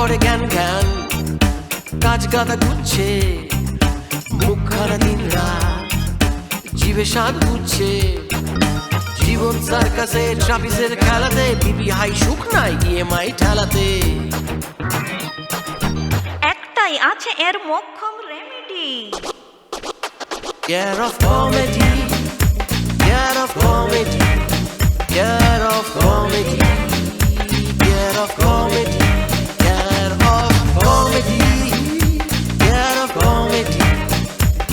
করে জ্ঞান জ্ঞান, কাজ গাদা ঘুরছে, মুখখানা দিন রাত জিভে স্বাদ বুঝছে। জীবন সার্কাসে ট্রাপিজের খেলাতে, বিবি হাই সুখ নাই ইএমআই ঠেলাতে। একটাই আছে এর মোক্ষম remedy, Care of comedy, care of comedy, care of comedy, care of comedy, care of comedy, care of comedy,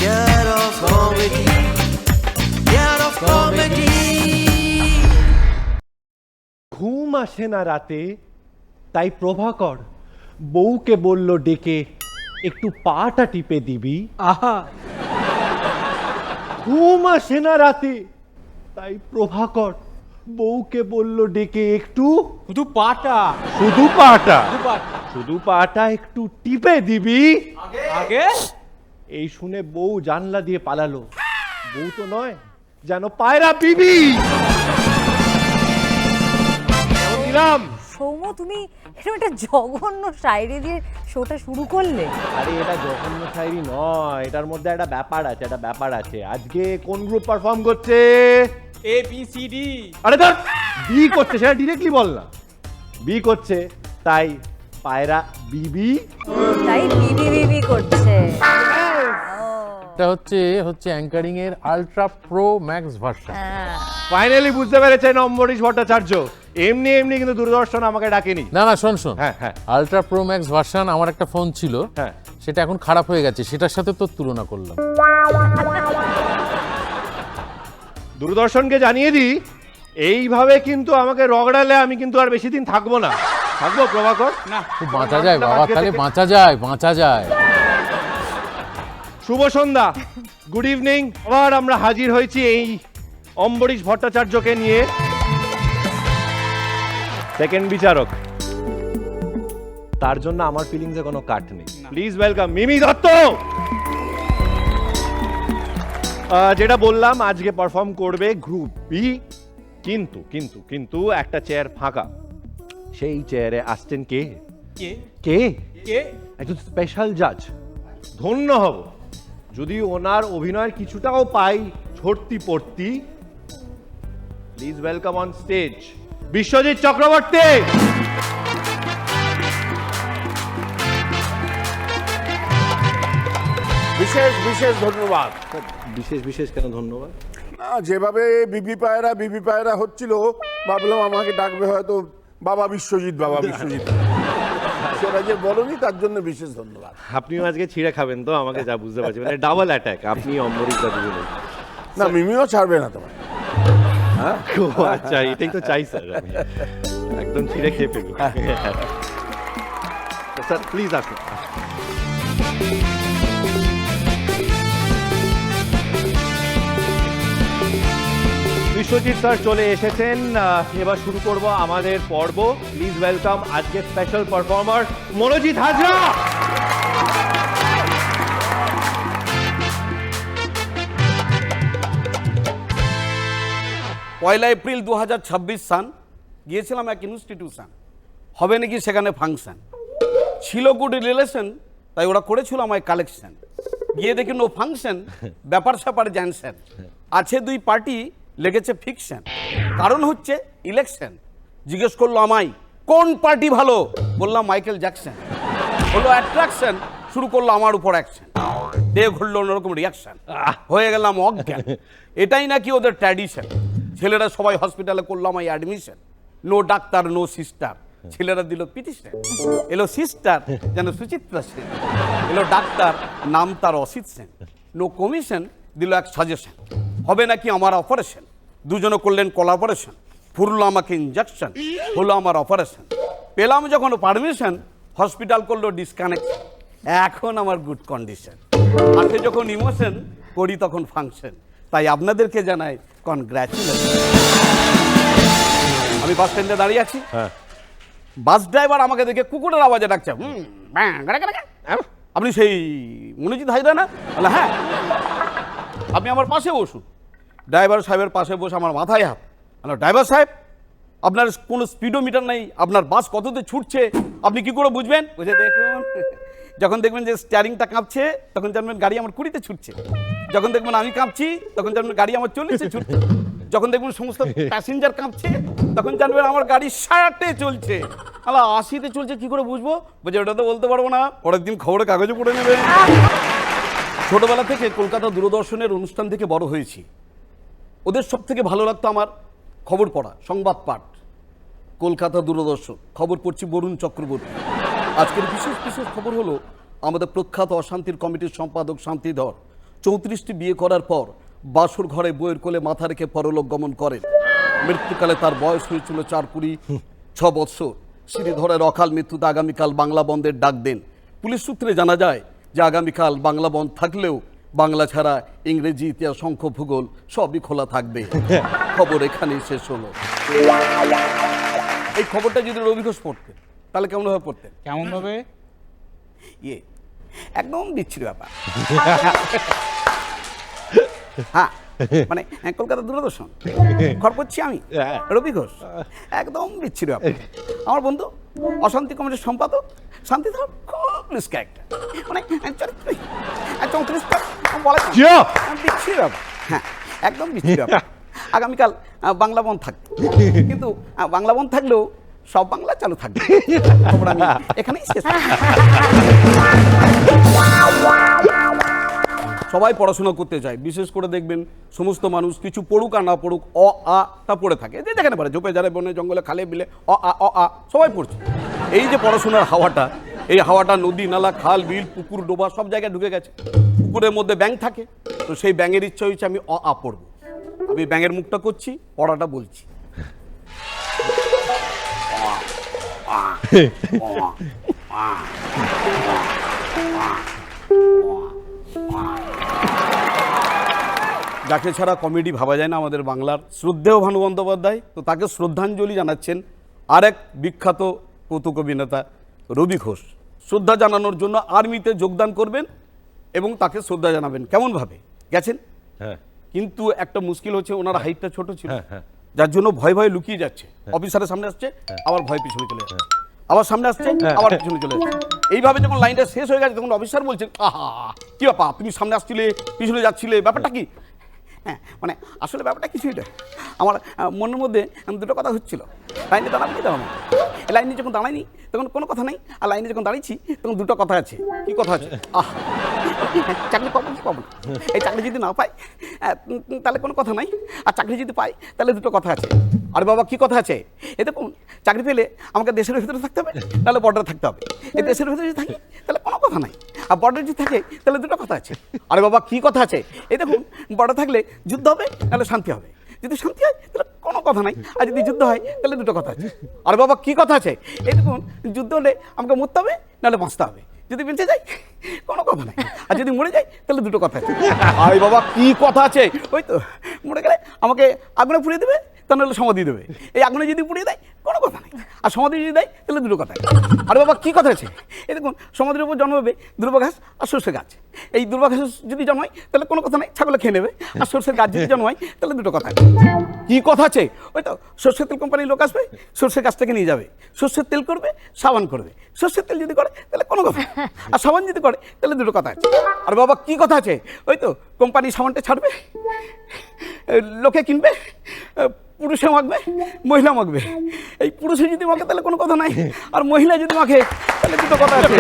care of comedy, care of comedy. ঘুম আসে না রাতে, তাই প্রভাকর বউকে বলল ডেকে, একটু পাটা টিপে দিবি। আহা, ঘুম আসে না রাতে, তাই প্রভাকর বউকে বলল ডেকে, একটু শুধু পাটা, শুধু পাটা, শুধু পাটা। শুধু পাটা একটু টিপে দিবি। আগে এই শুনে বউ জানলা দিয়ে পালালো। বউ তো নয়, যেন পায়রা বিবি। কেমন দিলাম? সৌম্য, তুমি এরকম একটা জঘন্য শায়রি দিয়ে শোটা শুরু করলে? আরে এটা জঘন্য শায়রি নয়, এটার মধ্যে একটা ব্যাপার আছে, একটা ব্যাপার আছে। আজকে কোন গ্রুপ পারফর্ম করছে? A B C D. আরে ধর, বি করছে, সেটা ডিরেক্টলি বল না। বি করছে, তাই পায়রা বিবি। তাই বিবি বিবি করছে। এটা হচ্ছে অ্যাঙ্কারিং এর ultra pro max version. Finally বুঝতে পেরেছেন অম্বরীশ ভট্টাচার্য। এমনি এমনি কিন্তু দূরদর্শন আমাকে ডাকেনি। না না, শোন শোন, হ্যাঁ হ্যাঁ আলট্রা প্রো ম্যাক্স ভার্সন আমার একটা ফোন ছিল, হ্যাঁ। সেটা এখন খারাপ হয়ে গেছে, সেটার সাথে তোর তুলনা করলাম। দূরদর্শনকে জানিয়ে দিই, এইভাবে কিন্তু আমাকে রগড়ালে আমি কিন্তু আর বেশি দিন থাকবো না। থাকবো প্রভাকর? না, খুব বাঁচা যায় বাবা, তাহলে বাঁচা যায়, বাঁচা যায়। শুভ সন্ধ্যা, গুড ইভিনিং। আবার আমরা হাজির হয়েছি এই অম্বরীশ ভট্টাচার্যকে নিয়ে। সেকেন্ড বিচারক, তার জন্য আমার ফিলিংসে কোনো কাট নেই। প্লিজ ওয়েলকাম মিমি দত্ত। যেটা বললাম, আজকে পারফর্ম করবে গ্রুপ বি, কিন্তু কিন্তু কিন্তু একটা চেয়ার ফাঁকা। সেই চেয়ারে আসছেন কে? কে কে? কে? একজন স্পেশাল জাজ। ধন্য হব যদি ওনার অভিনয়ের কিছুটাও পাই ছড়তি পড়তি। Please welcome on stage Biswajit Chakraborty. বিশেষ বিশেষ ধন্যবাদ। বিশেষ বিশেষ কেন ধন্যবাদ? না, যেভাবে বিবি পায়রা হচ্ছিল, ভাবলাম আমাকে ডাকবে হয়তো বাবা বিশ্বজিৎ, বাবা বিশ্বজিৎ। সেটা যে বলনি, তার জন্য বিশেষ ধন্যবাদ। আপনিও আজকে ছিঁড়ে খাবেন তো, আমাকে যা বুঝতে পারছি, মানে ডাবল অ্যাটাক। আপনি অম্বরীশ দা দুজনে। না, মিমিও ছাড়বে না তোমার। ও আচ্ছা, এটাই তো চাই স্যার, আমি একদম ছিঁড়ে খেয়ে ফেলবো। স্যার প্লিজ আসুন। বিশ্বজিৎ স্যার চলে এসেছেন। এবার শুরু করব আমাদের পর্ব। প্লিজ ওয়েলকাম আজকের স্পেশাল পারফর্মার মনোজিৎ হাজরা। পয়লা এপ্রিল 2026 সাল গিয়েছিলাম এক ইনস্টিটিউশন, হবে নাকি সেখানে ফাংশন ছিল, গুড রিলেশন, তাই ওরা করেছিল আমায় কালেকশন। গিয়ে দেখি নো ফাংশন, ব্যাপার স্যাপার জানছেন, আছে দুই পার্টি লেগেছে ফিকশন। কারণ হচ্ছে ইলেকশন। জিজ্ঞেস করলো আমায় কোন পার্টি ভালো, বললাম মাইকেল জ্যাকসন। হলো অ্যাট্রাকশন, শুরু করলো আমার উপর অ্যাকশন। দেহ ঘুরলো অন্যরকম রিয়াকশন, হয়ে গেলাম অজ্ঞান। এটাই নাকি ওদের ট্র্যাডিশন। ছেলেরা সবাই হসপিটালে করলো আমায় admission. No doctor no sister, ছেলেরা দিল পিটিশন। এলো সিস্টার যেন সুচিত্রা সেন, এলো ডাক্তার নাম তার অসিত সেন। নো কমিশন দিল এক সাজেশন, হবে নাকি আমার অপারেশন। দুজনে করলেন কোলাবোরেশন, ফুরলো আমাকে ইনজেকশন, হলো আমার অপারেশন। পেলাম যখন পারমিশন, হসপিটাল করলো ডিসকানেকশন। এখন আমার গুড কন্ডিশন। হাতে যখন ইমোশন, করি তখন ফাংশন। তাই আপনাদেরকে জানাই কনগ্রাচুলেশন। আমি বাস স্ট্যান্ডে দাঁড়িয়ে আছি, বাস ড্রাইভার আমাকে দেখে কুকুরের আওয়াজে ডাকছে, আপনি সেই মনোজিৎ হাজরা না? বলে হ্যাঁ। আপনি আমার পাশে বসুন। ড্রাইভার সাহেবের পাশে বসে আমার মাথায় হাত। ড্রাইভার সাহেব আপনার কোনো স্পিডোমিটার নেই, আপনার বাস কততে ছুটছে আপনি কি করে বুঝবেন? বুঝে দেখুন, যখন দেখবেন যে স্টিয়ারিংটা কাঁপছে তখন জানবেন গাড়ি আমার 20-তে ছুটছে, যখন দেখবেন আমি কাঁপছি তখন জানবেন গাড়ি আমার 40-এ ছুটছে, যখন দেখবেন সমস্ত প্যাসেঞ্জার কাঁপছে তখন জানবেন আমার গাড়ি 60-এ চলছে। আলা 80-তে চলছে কি করে বুঝবো? বুঝে ওটা তো বলতে পারবো না, পরের দিন খবরের কাগজে পড়ে নেবে। ছোটবেলা থেকে কলকাতা দূরদর্শনের অনুষ্ঠান থেকে বড় হয়েছি। ওদের সব থেকে ভালো লাগতো আমার খবর পড়া, সংবাদ পাঠ। কলকাতা দূরদর্শন খবর পড়ছি বরুণ চক্রবর্তী। আজকের বিশেষ বিশেষ খবর হলো আমাদের প্রখ্যাত অশান্তির কমিটির সম্পাদক শান্তিধর 34টি বিয়ে করার পর বাসর ঘরে বইয়ের কোলে মাথা রেখে পরলোক গমন করেন। মৃত্যুকালে তার বয়স হয়েছিল 4-6 বৎসর। শ্রীধরের অকাল মৃত্যুতে আগামীকাল বাংলা বন্ধের ডাক দেন। পুলিশ সূত্রে জানা যায় যে আগামীকাল বাংলা বন্ধ থাকলেও বাংলা ছাড়া ইংরেজি, ইতিহাস, অঙ্ক, ভূগোল সবই খোলা থাকবে। খবর এখানেই শেষ হলো। এই খবরটা যদি রবি ঘোষ পড়তেন তাহলে কেমন ভাবে পড়তেন? কেমন ভাবে? একদম বিচ্ছিরি ব্যাপার। হ্যাঁ, মানে কলকাতা দূরদর্শন খবর পড়ছি আমি, রবি ঘোষ, একদম বিচ্ছিরি ব্যাপার। আমার বন্ধু অশান্তি কমিটির সম্পাদক শান্তিধর খুব লুজ ক্যারেক্টার, মানে 34টা বলা বিচ্ছিরি ব্যাপার। হ্যাঁ, একদম বিচ্ছিরি ব্যাপার। আগামীকাল বাংলা বন্ধ থাকবে, কিন্তু বাংলা বন্ধ থাকলেও সব বাংলা চালু থাকবে। খবর আমি এখানেই শেষ। সবাই পড়াশোনা করতে চায়, বিশেষ করে দেখবেন সমস্ত মানুষ কিছু পড়ুক আর না পড়ুক অ আটা পড়ে থাকে, যে যেখানে পারে, ঝোপে ঝাড়ে বনে জঙ্গলে খালে বিলে অ আ সবাই পড়ছে। এই যে পড়াশোনার হাওয়াটা, এই হাওয়াটা নদী নালা খাল বিল পুকুর ডোবা সব জায়গায় ঢুকে গেছে। পুকুরের মধ্যে ব্যাঙ থাকে, তো সেই ব্যাঙের ইচ্ছা হয়েছে আমি অ আ পড়বো। আমি ব্যাঙের মুখটা করছি, পড়াটা বলছি। যাকে ছাড়া কমেডি ভাবা যায় না আমাদের বাংলার শ্রদ্ধেয় ভানু বন্দ্যোপাধ্যায়, তো তাকে শ্রদ্ধাঞ্জলি জানাচ্ছেন আরেক বিখ্যাত কৌতুক অভিনেতা রবি ঘোষ। শ্রদ্ধা জানানোর জন্য আর্মিতে যোগদান করবেন এবং তাকে শ্রদ্ধা জানাবেন। কেমন ভাবে গেছেন? হ্যাঁ, কিন্তু একটা মুশকিল হচ্ছে ওনার হাইটটা ছোট ছিল, যার জন্য ভয় ভয়ে লুকিয়ে যাচ্ছে। অফিসারের সামনে আসছে, আবার ভয় পিছনে চলে যাচ্ছে, আবার সামনে আসছে, আবার পিছনে চলে যাচ্ছে। এইভাবে যখন লাইনটা শেষ হয়ে গেছে তখন অফিসার বলছেন, আহা কি ব্যাপার, তুমি সামনে আসছিলে পিছনে যাচ্ছিলে, ব্যাপারটা কি? হ্যাঁ, মানে আসলে ব্যাপারটা কিছুই না, আমার মনের মধ্যে দুটো কথা হচ্ছিল। লাইনে দাঁড়াবো কি দাঁড়াবো, লাইনে যখন দাঁড়াইনি তখন কোনো কথা নেই, আর লাইনে যখন দাঁড়িয়েছি তখন দুটো কথা আছে। কি কথা আছে? চাকরি পাবো কি পাবো না, এই চাকরি যদি না পাই তাহলে কোনো কথা নাই, আর চাকরি যদি পাই তাহলে দুটো কথা আছে। আরে বাবা কি কথা আছে? এই দেখুন, চাকরি পেলে আমাকে দেশের ভিতরে থাকতে হবে, নাহলে বর্ডারে থাকতে হবে। এই দেশের ভিতরে যদি থাকি তাহলে কোনো কথা নাই, আর বর্ডারে যদি থাকে তাহলে দুটো কথা আছে। আরে বাবা কি কথা আছে? এই দেখুন, বর্ডার থাকলে যুদ্ধ হবে, নাহলে শান্তি হবে। যদি শান্তি হয় তাহলে কোনো কথা নাই, আর যদি যুদ্ধ হয় তাহলে দুটো কথা আছে। আরে বাবা কি কথা আছে? এই দেখুন, যুদ্ধ হলে আমাকে মরতে হবে, নাহলে বাঁচতে হবে। যদি বেঁচে যাই কোনো কথা নাই, আর যদি মরে যাই তাহলে দুটো কথা আছে। আরে বাবা কি কথা আছে? ওই তো, মরে গেলে আমাকে আগুনে পুড়িয়ে দেবে, তা নাহলে সমাধি দেবে। এই আগুনে যদি পুড়িয়ে দেয় কোনো কথা নাই, আর সমাধি যদি দেয় তাহলে দুটো কথা আছে। আরে বাবা কি কথা আছে? এই দেখুন, সমাধির উপর জন্মাবে দুর্বা ঘাস আর সর্ষে গাছ। এই দুর্বা ঘাস যদি জন্মায় তাহলে কোনো কথা নাই, ছাগলে খেয়ে নেবে। আর সর্ষের গাছ যদি জন্মায় তাহলে দুটো কথা আছে। কি কথা আছে? ওই তো, সর্ষের তেল কোম্পানির লোক আসবে, সর্ষের গাছ থেকে নিয়ে যাবে, সর্ষের তেল করবে, সাবান করবে। সর্ষের তেল যদি করে তাহলে কোনো কথা, আর সাবান যদি করে তাহলে দুটো কথা আছে। আর বাবা কি কথা আছে? ওই তো, কোম্পানি সাবানটা ছাড়বে, লোকে কিনবে, পুরুষে মাখবে, মহিলা মাখবে। এই পুরুষে যদি মাখে তাহলে কোনো কথা নাই, আর মহিলা যদি মাখে তাহলে দুটো কথা আছে।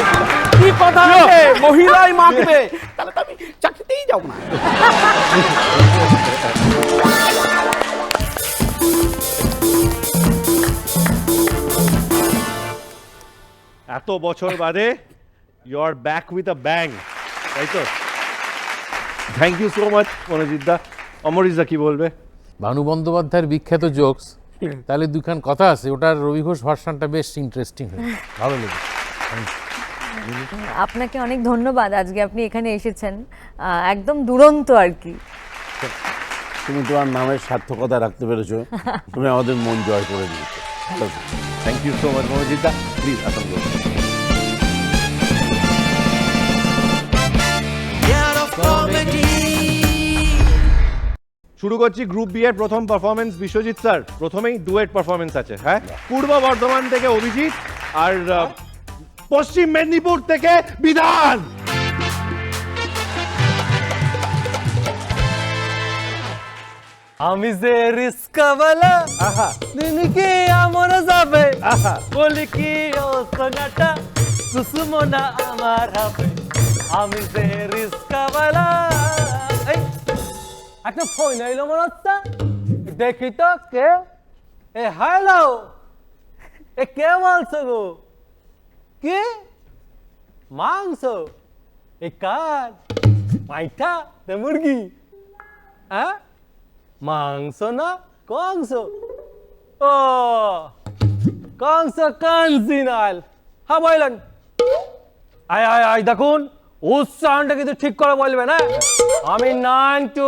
কি কথা আছে? মহিলাই মাখবে, তাহলে তো আমি চাকরিতেই যাবো না। এত বছর বাদে you are back with a bang, তাই তো? Thank you so much Manojit দা। অমরিশ দা কি বলবে? ভানু বন্দ্যোপাধ্যায়ের বিখ্যাত জোকস, তাহলে দুখান কথা আছে, ওটার রবি ঘোষ ভার্সনটা বেশ ইন্টারেস্টিং হয়েছে, ভালো লেগেছে। আপনাকে অনেক ধন্যবাদ, আজকে আপনি এখানে এসেছেন, একদম দুরন্ত আর কি। তুমি তোমার নামের সার্থকতা রাখতে পেরেছো, তুমি আমাদের মন জয় করে দিয়েছো। Thank you so much Manojit দা, প্লিজ আসুন। শুরু করছি গ্রুপ বি এর প্রথম পারফরমেন্স। বিশ্বজিৎ স্যার, প্রথমেই ডুয়েট পারফরমেন্স আছে। হ্যাঁ, পূর্ব বর্ধমান থেকে অভিজিৎ আর পশ্চিম মেদিনীপুর থেকে বিধান। আমি যে রিস্কাওয়ালা দিনকে আমার যাবে বলি কি ও সগাটা সুসুমনা আমার হবে। আমি যে রিস্কাওয়ালা। একটা ফোন এলো মনে হচ্ছে, দেখি তো কে। এ হ্যালো, এ কে বলছো গো? কি মাংস? এ কার পাইঠা না মুরগি? হ্যাঁ, মাংস না কংস? ও কংস কানজিনাল। হ্যাঁ বললেন। আয় আয় আয়, দেখুন উচ্চারণটা কিন্তু ঠিক করে বলবেন। হ্যাঁ, আমি 9 to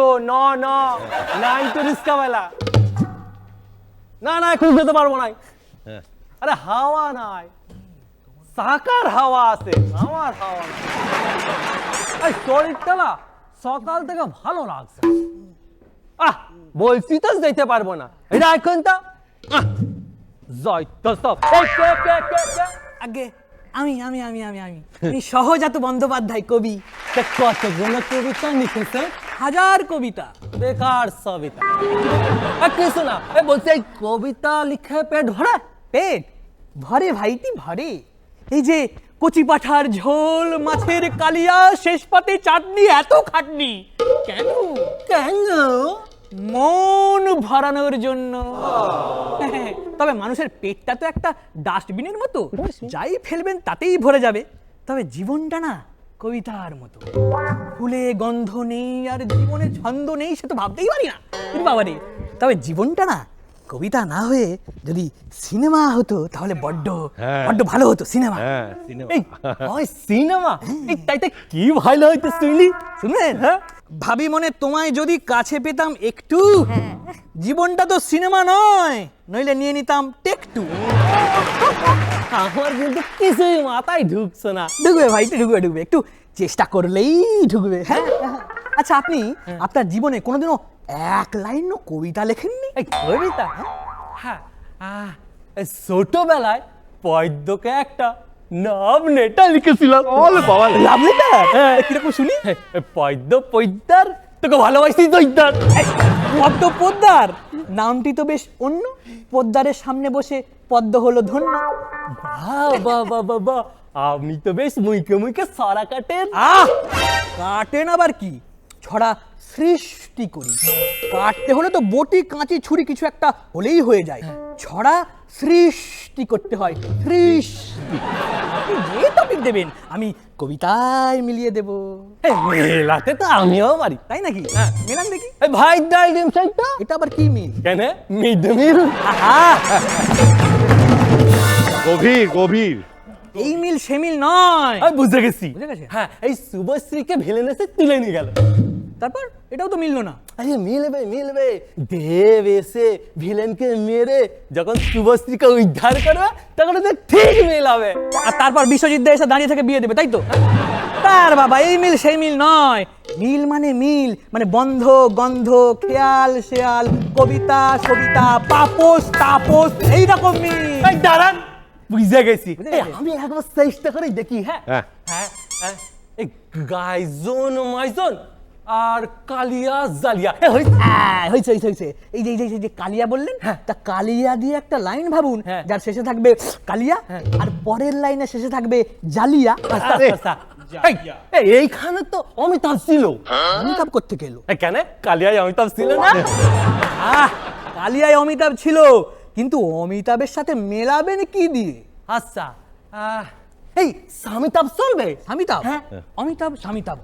রিস্কাওয়ালা। না না, খুঁজে যেতে পারবো না। আরে হাওয়া নাই, সাকার হাওয়া আছে, আমার হাওয়া নাই। এই শরীরটা না সকাল থেকে ভালো লাগছে। বলছি তো যেতে পারবো না। এটা এখন তো আগে আমি আমি আমি আমি আমি আমি সহজাত বন্দ্যোপাধ্যায়, কবি। কতগুলো কবিতা লিখেছে? 1000 কবিতা। বেকার সবিতা। কিছু না, বলছে এই কবিতা লিখে পেট ভরে? পেট ভরে ভাইটি ভরে। এই যে কচি পাঠার ঝোল, মাছের কালিয়া, শেষ পাতে চাটনি, এত খাটনি কেন? কেন? মন ভরানোর জন্য। তবে মানুষের পেটটা তো একটা ডাস্টবিনের মতো, যাই ফেলবেন তাতেই ভরে যাবে। তবে জীবনটা না কবিতার মতো, ফুলে গন্ধ নেই আর জীবনে ছন্দ নেই, সে তো ভাবতেই পারি না বাবারে। তবে জীবনটা না কবিতা না হয়ে যদি সিনেমা হতো তাহলে বড্ড বড্ড ভালো হতো। সিনেমা, সিনেমা তাইতে কি ভালো হইতো শুনলি? শুনলেন? হ্যাঁ, ভাবি মনে তোমায় যদি কাছে পেতাম একটু, জীবনটা তো সিনেমা নয়, নইলে নিয়ে নিতাম টেক 2। আমার কিন্তু কিছুই মাথায় ঢুকছে না। ঢুকবে ভাই, ঢুকবে ঢুকবে, একটু চেষ্টা করলেই ঢুকবে। হ্যাঁ, আচ্ছা, আপনি আপনার জীবনে কোনোদিনও এক লাইনও কবিতা লেখেননি? এই কবিতা? হ্যাঁ, ছোটবেলায় পদ্মকে একটা নাম নেটা লিখেছিলাম। Love letter? কিরকম শুনি। পদ্ম পদ্মার তোকে ভালোবাসি দইদার। পদ্ম পোদ্দার নামটি তো বেশ অন্য। পোদ্দারের সামনে বসে পদ্ম হলো ধন্য। বাবা বাবা বাবা, আপনি তো বেশ মুইকে মুইকে সারা কাটেন। কাটেন আবার কি, ছড়া সৃষ্টি করি। কাটতে হলে তো বটি, কাঁচি, ছুরি কিছু একটা হলেই হয়ে যায়। ছড়া সৃষ্টি করতে হয়, সৃষ্টি। আপনি যে টপিক দেবেন আমি কবিতায় মিলিয়ে দেব। মেলাতে তো আমিও পারি, তাই নাকি? মেলান দেখি। ভাই ডাল ডিম সাইটা, এটা আবার কি মিল? কেন মিড ডে মিল? গভীর গভীর। এই মিল সে মিল নয়। আমি বুঝে গেছি। বুঝে গেছে? হ্যাঁ, এই শুভশ্রীকে ভিলেন এসে তুলে নিয়ে গেল। তারপর এটাও তো মিললো না। আরে মিলবে মিলবে, দেব এসে ভিলেনকে মেরে যখন শুভশ্রীকে উদ্ধার করবে তখন তো ঠিক মিল হবে। আর তারপর বিশ্বজিৎ দা এসে দাঁড়িয়ে থেকে বিয়ে দেবে, তাই তো? তার বাবা, এই মিল সেই মিল নয়। মিল মানে বন্ধ গন্ধ, খেয়াল শেয়াল, কবিতা সবিতা, পাপোস তাপস, এইরকম মিল। এই দাঁড়ান, বুঝে গেছি। বুঝে গেছে? আমি একবার চেষ্টা করে দেখি। হ্যাঁ হ্যাঁ। হ্যাঁ হ্যাঁ, এই গাইজন মাইজন আর কালিয়া জালিয়া হয়েছে হয়েছে। এই যে কালিয়া বললেন, তা কালিয়া দিয়ে একটা লাইন ভাবুন, যার শেষে থাকবে কালিয়া আর পরের লাইনে শেষে থাকবে জালিয়া। এইখানে তো অমিতাভ ছিল। অমিতাভ কোত্থেকে এলো? কেন কালিয়ায় অমিতাভ ছিল না? কালিয়ায় অমিতাভ ছিল, কিন্তু অমিতাভের সাথে মেলাবেন কি দিয়ে? আচ্ছা, এই সামিতাভ চলবে? অমিতাভ, অমিতাভ সামিতাভ,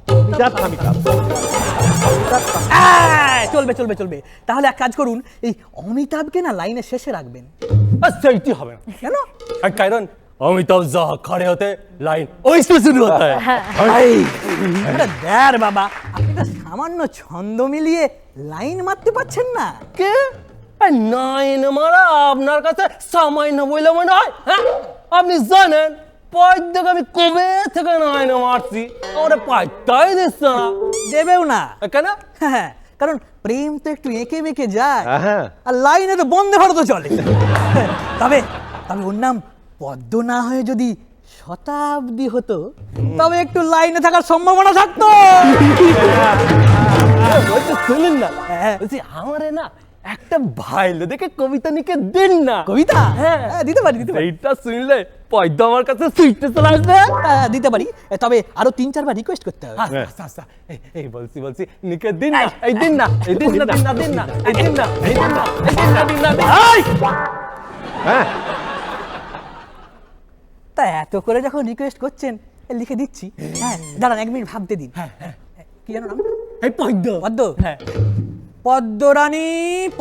চলবে চলবে চলবে। তাহলে এক কাজ করুন, এই অমিতাভকে না লাইনের শেষে রাখবেন। সেইটি হবে না। কেন? কারণ অমিতাভ যা খড়ে হতে লাইন ওই শুরু হতে দেয়ার বাবা, আপনি তো সামান্য ছন্দ মিলিয়ে লাইন মারতে পারছেন না। কে নাইন মারা আপনার কাছে সামান্য বইলে মনে হয়? হ্যাঁ, আপনি জানেন পদ্মকে আমি কবে থেকে নাইন মারছি, আমার পাইতাই দিচ্ছে না। দেবেও না। কেন? হ্যাঁ, কারণ প্রেম তো একটু এঁকে বেঁকে যায়, হ্যাঁ। আর লাইনে তো বন্দে ভারতও চলে। তবে তবে ওর নাম পদ্ম না হয়ে যদি শতাব্দী হতো, তবে একটু লাইনে থাকার সম্ভাবনা থাকতো। শুনুন না, বলছি আমারে না একটা ভাইলো দেখে কবিতা লিখে দিন না। কবিতা? হ্যাঁ। দিতে পারি, দিতে পারি। এইটা শুনলে পদ্ম আমার কাছে সুইটে চলে আসবে। দিতে পারি, তবে আরো 3-4 বার রিকোয়েস্ট করতে হবে। আচ্ছা আচ্ছা, এই বলছি লিখে দিন না, এই দিন না, এই দিন না, দিন না, দিন না, এই দিন না, এই দিন না, এই দিন না, দিন না, দিন না। এই! হ্যাঁ, তা এত করে যখন রিকোয়েস্ট করছেন, লিখে দিচ্ছি। হ্যাঁ, দাঁড়ান 1 মিনিট ভাবতে দিন। কি জানো নাম? এই পদ্ম। পদ্ম? হ্যাঁ। পদ্মরানী,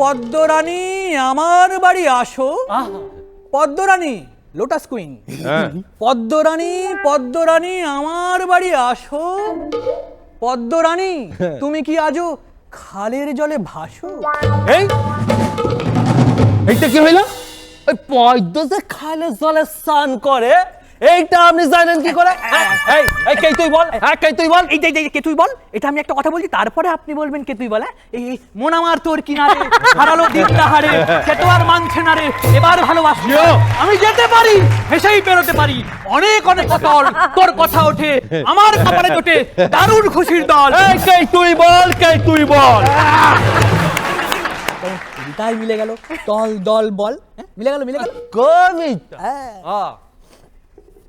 পদ্মরানী আমার বাড়ি আসো। Padmarani, lotus queen. হ্যাঁ। পদ্মরানী, পদ্মরানী আমার বাড়ি আসো। পদ্মরানী, তুমি কি আজও খালের জলে ভাসো? এই এইটা কি হইলো? ওই পদ্ম যে খালে জলে স্নান করে, এইটা আপনি জানেন কি করে? এই এই কে তুই বল, হ্যাঁ কে তুই বল। এই কে তুই বল, এটা আমি একটা কথা বলছি, তারপরে আপনি বলবেন কে তুই বল। এই মন আমার তোর কিনারে, হারালো দিন হারে, সে তো আর মানছে না রে, এবার ভালোবাসি। আমি যেতে পারি, হেসেই পেরোতে পারি, অনেক অনেক অতল, তোর কথা ওঠে আমার কপালে জোটে, দারুণ খুশির দল। এই কে তুই বল, কে তুই বল। তাই মিলে গেল, দল দল বল, মিলে গেল, মিলে গেল। কবিতা। হ্যাঁ।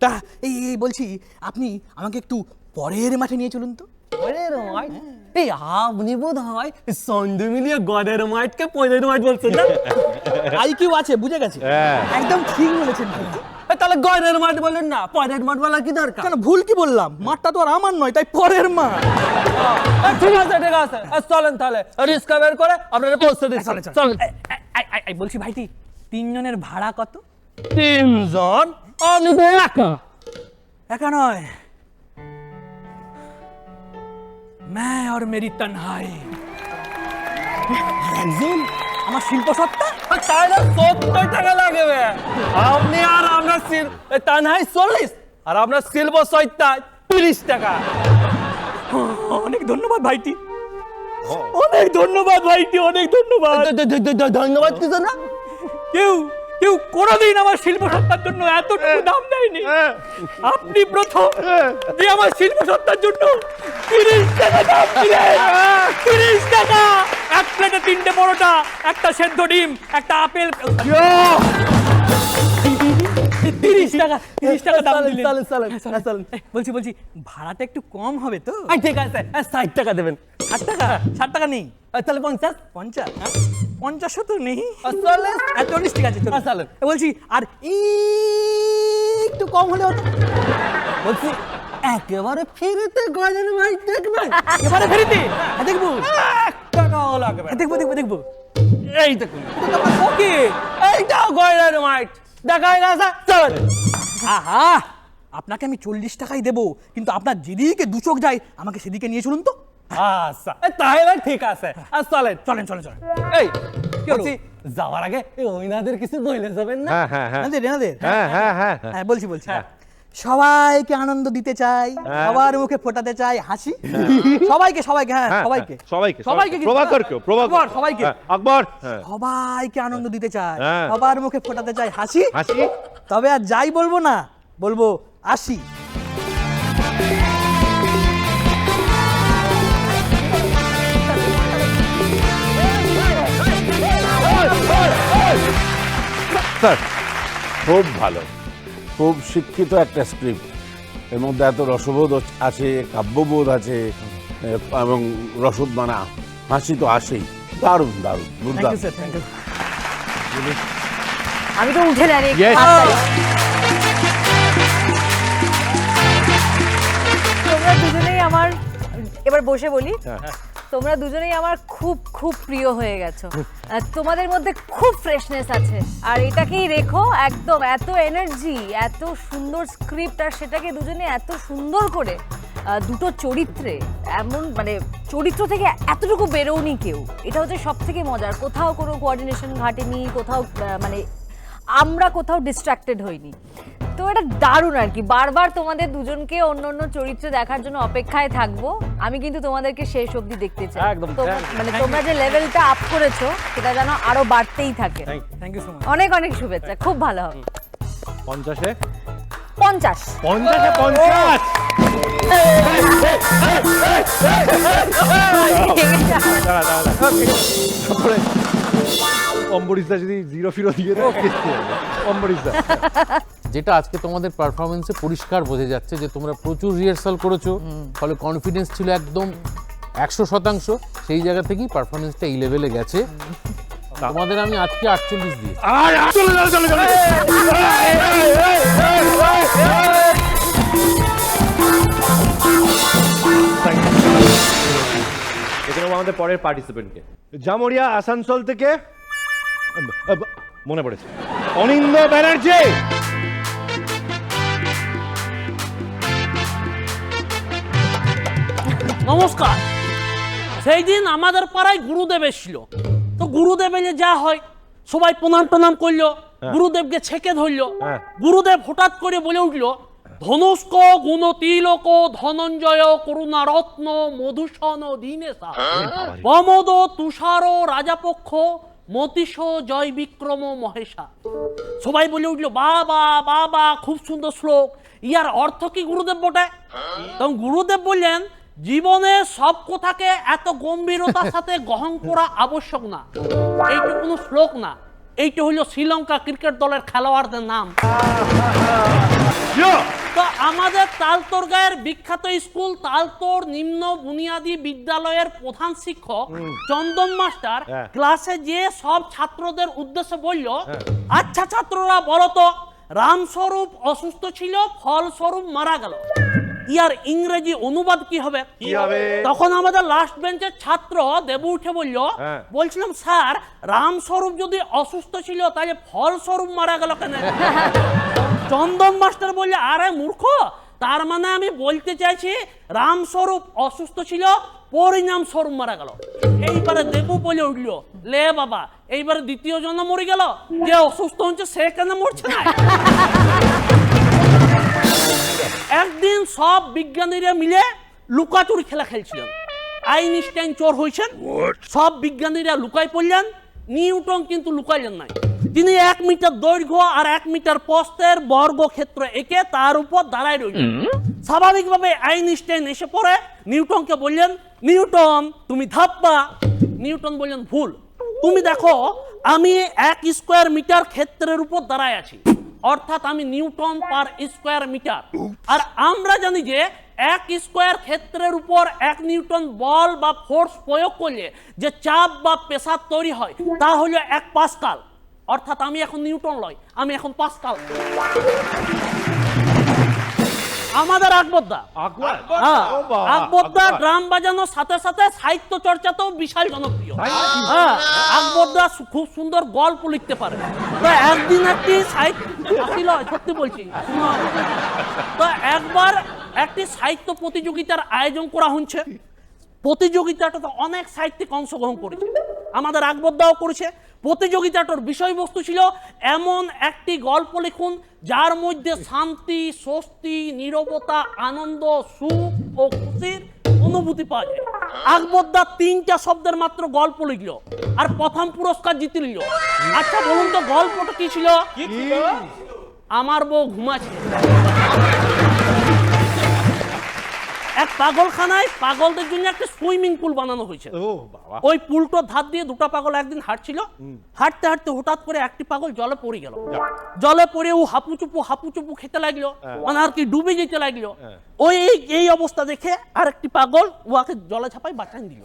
তা এই বলছি, আপনি আমাকে একটু পরের মাঠে নিয়ে চলুন তো। পরের মাঠ? এই আপনি বোধ হয় সন্ধে মিলিয়ে গড়ের মাঠকে পরের মাঠ বলছেন না? আইকিউ আছে, বুঝে গেছে। হ্যাঁ। একদম ঠিক বলেছেন ভাই। তাহলে গড়ের মাঠ বলেন না, পরের মাঠ বলার কি দরকার? কেন ভুল কি বললাম? মাঠটা তো আর আমার নয়, তাই পরের মাঠ। ঠিক আছে, ঠিক আছে, চলেন তাহলে রিস্কা বের করে আপনারা পৌঁছে দিচ্ছি। চলেন। বলছি ভাইটি, 3 জনের ভাড়া কত? 3 জন? আমি তো একা। একা নয়, मैं और मेरी तन्हाई। একজন আমার শিল্প সত্তা। তাহলে 70 টাকা লাগবে। আপনি আর আপনার তানহাই 40, আর আপনার শিল্প সত্তা 30 টাকা। অনেক ধন্যবাদ ভাইটি, অনেক ধন্যবাদ ভাইটি, অনেক ধন্যবাদ। ধন্যবাদ কিছু না। কেউ কেউ কোনোদিন আমার শিল্প সত্তার জন্য এতটুকু দাম দেয়নি। আপনি প্রথম যে আমার শিল্প সত্তার জন্য 30 টাকা দাম দিলেন। 30 টাকা, এক প্লেটে 3টে পরোটা, একটা সেদ্ধ ডিম, একটা আপেল। 30 টাকা, 30 টাকা দাম দিলেন। চলেন। বলছি ভাড়াটা একটু কম হবে তো? ঠিক আছে, 60 টাকা দেবেন। 60 টাকা? 60 টাকা নেই, তাহলে 50? 50? 50 তো নেই। 40? ঠিক আছে, চলেন। বলছি আর একটু কম হলে হতো। বলছি একেবারে ফিরেতে গড়ের মাঠ দেখবেন? এবারে ফেরিতে দেখবো, 1 টাকাও লাগবে। দেখবো। এই দেখুন, ওকে, এইটাও গড়ের মাঠ দেখা গেছে। চলেন। আহা, আপনাকে আমি 40 টাকাই দেবো, কিন্তু আপনার যেদিকে 2 চোখ যায় আমাকে সেদিকে নিয়ে চলুন তো। আচ্ছা, তাহলে ঠিক আছে। আর চলেন। এই কি হলো? বলছি, যাওয়ার আগে এই ওইনাদের কিছু বলে যাবেন না? হ্যাঁ, হ্যাঁ, হ্যাঁ। এনাদের? হ্যাঁ, হ্যাঁ, হ্যাঁ। হ্যাঁ, বলছি। সবাইকে আনন্দ দিতে চাই, হ্যাঁ। সবার মুখে ফোটাতে চাই হাসি। সবাইকে, হ্যাঁ, হ্যাঁ, সবাইকে কিন্তু- প্রভাকর, সবাইকে। হ্যাঁ, আকবর, হ্যাঁ। সবাইকে আনন্দ দিতে চাই, হ্যাঁ। সবার মুখে ফোটাতে চাই হাসি। হাসি। তবে আর যাই বলবো না, বলবো আসি। স্যার, খুব ভালো, খুব শিক্ষিত একটা স্ক্রিপ্ট। এর মধ্যে এত রসবোধ আছে, কাব্যবোধ আছে, এবং রসদ মানা হাসি তো আসেই। দারুণ, দুর্দান্ত। আমি তো উঠে দাঁড়িয়ে Yes. তোমরা দুজনেই আমার, এবার বসে বলি, তোমরা দুজনেই আমার খুব খুব প্রিয় হয়ে গেছো। তোমাদের মধ্যে খুব ফ্রেশনেস আছে, আর এটাকেই রেখো একদম। এত এনার্জি, এত সুন্দর স্ক্রিপ্ট, আর সেটাকে দুজনে এত সুন্দর করে দুটো চরিত্রে, এমন মানে চরিত্র থেকে এতটুকু বেরোনি কেউ। এটা হচ্ছে সব থেকে মজার। কোথাও কোনো কোঅর্ডিনেশন ঘাটেনি, কোথাও মানে আমরা কোথাও ডিস্ট্রাক্টেড হইনি। তো এটা দারুণ আর কি, বারবার তোমাদের দুজনকে অন্য অন্য চরিত্র দেখার জন্য অপেক্ষায় থাকবো। আমি কিন্তু তোমাদেরকে শেষ অবধি দেখতে চাই। একদম, মানে তোমরা যে লেভেলটা আপ করেছো সেটা যেন আরো বাড়তেই থাকে। Thank you so much. অনেক অনেক শুভেচ্ছা, খুব ভালো হবে। 50-এ 50 50-এ 50। তারপরে অম্বরীশদা যদি 0 ফিরো দিয়ে দেয়, অম্বরীশদা যেটা আজকে তোমাদের পারফরমেন্সে পরিষ্কার বোঝা যাচ্ছে যে তোমরা প্রচুর রিহার্সাল করেছো, ফলে কনফিডেন্স ছিল একদম 100%। সেই জায়গা থেকেই পারফরমেন্সটা এই লেভেলে গেছে। তোমাদের আমি আজকে 48 দিয়েছি। এখানে আমাদের পরের পার্টিসিপেন্টকে জামুরিয়া আসানসোল থেকে মনে পড়েছে, অনিন্দ ব্যানার্জি। নমস্কার। সেই দিন আমাদের পাড়ায় গুরুদেব এসেছিল, তো গুরুদেব এলে যা হয় সবাই প্রণাম টনাম করলো, গুরুদেবকে ছেকে ধরলো। গুরুদেব হঠাৎ করে বলে উঠলো, ধনুষ্ক গুণতিলক ধনঞ্জয় করুণা রত্ন মধুসন দীনেশা প্রমোদ তুষার রাজাপক্ষ মতিশ জয় বিক্রম মহেশা। সবাই বলে উঠলো, বাবা বাবা, খুব সুন্দর শ্লোক, ইয়ার অর্থ কি গুরুদেব বটে? তখন গুরুদেব বললেন, জীবনে সব কথাকে এত গম্ভীরতার সাথে গ্রহণ করা আবশ্যক না। এইটা কোনো শ্লোক না, এইটা হলো শ্রীলঙ্কা ক্রিকেট দলের খেলোয়াড়দের নাম। তো আমাদের তালতোর গায়ের বিখ্যাত স্কুল তালতোর নিম্ন বুনিয়াদী বিদ্যালয়ের প্রধান শিক্ষক চন্দন মাস্টার ক্লাসে যে সব ছাত্রদের উদ্দেশ্যে বলল, আচ্ছা ছাত্ররা বলো তো, রামস্বরূপ অসুস্থ ছিল, ফলস্বরূপ মারা গেল, ইয়ার ইংরেজি অনুবাদ কি হবে? তখন আমাদের লাস্ট বেঞ্চের ছাত্র দেবু উঠে বলল, বলছিলাম স্যার, রামস্বরূপ যদি অসুস্থ ছিল তাহলে ফলস্বরূপ মারা গেল কেন? চন্দন মাস্টার বললে, আরে মূর্খ, তার মানে আমি বলতে চাইছি রামস্বরূপ অসুস্থ ছিল, পরিণাম স্বরূপ মারা গেল। এইবারে দেবু বলে উঠলো, লে বাবা, এইবারে দ্বিতীয় জন মরে গেল, যে অসুস্থ হচ্ছে সে কেন মরছে না? একদিন সব বিজ্ঞানীরা মিলে লুকাচুরি খেলা খেলছিলেন। আইনস্টাইন চোর হয়েছেন, সব বিজ্ঞানীরা লুকাই পড়লেন, নিউটন কিন্তু লুকাইলেন নাই। তিনি 1 মিটার দৈর্ঘ্য আর 1 মিটার প্রস্থের বর্গক্ষেত্র এঁকে তার উপর দাঁড়ায় রইলেন। স্বাভাবিকভাবে আইনস্টাইন এসে পড়ে নিউটনকে বললেন, নিউটন তুমি ধাপ্পা। নিউটন বললেন, ভুল, তুমি দেখো আমি 1 স্কোয়ার মিটার ক্ষেত্রের উপর দাঁড়ায় আছি, অর্থাৎ আমি নিউটন পার স্কোয়ার মিটার। আর আমরা জানি যে 1 স্কোয়ার ক্ষেত্রের উপর 1 নিউটন বল বা ফোর্স প্রয়োগ করলে যে চাপ বা প্রেসার তৈরি হয় তা হলো 1 পাস্কাল। অর্থাৎ আমি এখন নিউটন লয়, আমি এখন পাস্কাল। আমাদের আকবরদা ড্রাম বাজানোর সাথে সাথে সাহিত্য চর্চাতেও বিশাল জনপ্রিয়। আকবরদা খুব সুন্দর গল্প লিখতে পারে। তো একদিন একটি সত্যি বলছি, তো একবার একটি সাহিত্য প্রতিযোগিতার আয়োজন করা হচ্ছে। প্রতিযোগিতাটাতে অনেক সাহিত্যিক অংশগ্রহণ করেছে, আমাদের আকবরদাও করেছে। প্রতিযোগিতাটার বিষয়বস্তু ছিল, এমন একটি গল্প লিখুন যার মধ্যে শান্তি, স্বস্তি, নীরবতা, আনন্দ, সুখ ও খুশির অনুভূতি পাওয়া যায়। আকবরদা 3টা শব্দের মাত্র গল্প লিখলো আর প্রথম পুরস্কার জিতে নিল। আচ্ছা বলুন তো গল্পটা কি ছিল? আমার বউ ঘুমাচ্ছে। এক পাগলখানায় পাগলদের জন্য একটা সুইমিং পুল বানানো হয়েছে। ওই পুলটার ধার দিয়ে 2টা পাগল একদিন হাঁটছিল, হাঁটতে হাঁটতে হঠাৎ করে একটি পাগল জলে পড়ে গেল। জলে পড়ে ও হাপুচুপু খেতে লাগলো, মানে আর কি ডুবে যেতে লাগলো। ওই এই অবস্থা দেখে আর একটি পাগল ওকে জলে ঝাঁপাই বাঁচান দিল।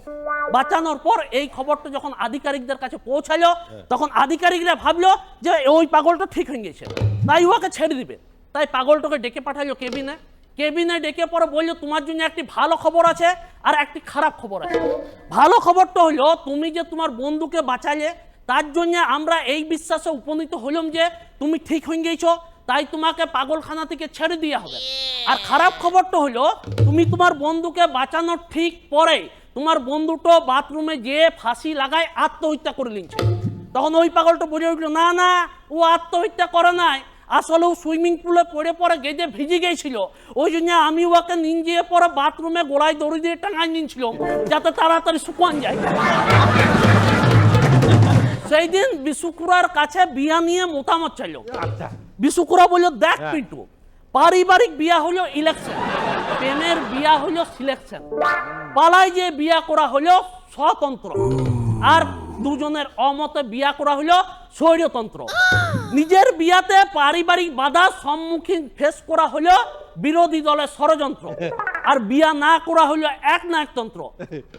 বাঁচানোর পর এই খবরটা যখন আধিকারিকদের কাছে পৌঁছালো, তখন আধিকারিকরা ভাবলো যে ওই পাগলটা ঠিক হয়ে গেছে, তাই ওকে ছেড়ে দিবে। তাই পাগলটাকে ডেকে পাঠালো কেবিনে ডেকে পরে বললো, তোমার জন্য একটি ভালো খবর আছে আর একটি খারাপ খবর আছে। ভালো খবরটা হলো, তুমি যে তোমার বন্ধুকে বাঁচালে তার জন্য আমরা এই বিশ্বাসে উপনীত হলাম যে তুমি ঠিক হয়ে গেছো, তাই তোমাকে পাগলখানা থেকে ছেড়ে দেওয়া হবে। আর খারাপ খবরটা হলো, তুমি তোমার বন্ধুকে বাঁচানোর ঠিক পরে তোমার বন্ধুটা বাথরুমে যেয়ে ফাঁসি লাগায় আত্মহত্যা করে নিচ্ছে। তখন ওই পাগলটা বলে উঠলো, না না, ও আত্মহত্যা করে নাই, আসলে ও সুইমিং পুলে পড়ে পরে গেজে ভিজে গেছিল, ওই জন্য আমি ওকে নিয়ে পরে বাথরুমে গোড়ায় দড়ি দিয়ে টাঙাই নিয়েছিলাম যাতে তাড়াতাড়ি শুকান যায়। সেই দিন বিশুকুরার কাছে বিয়া নিয়ে মতামত চাইল। বিশুকুরা বলল, দেখ পিন্টু, পারিবারিক বিয়া হলো ইলেকশন, প্রেমের বিয়া হলো সিলেকশন, পালায় যে বিয়া করা হলো স্বতন্ত্র, আর দুজনের অমতে বিয়া করা হলো স্বৈরতন্ত্র। নিজের বিয়াতে পারিবারিক বাধার সম্মুখীন ফেস করা হলো বিরোধী দলের ষড়যন্ত্র, আর বিয়া না করা হলো একনায়কতন্ত্র,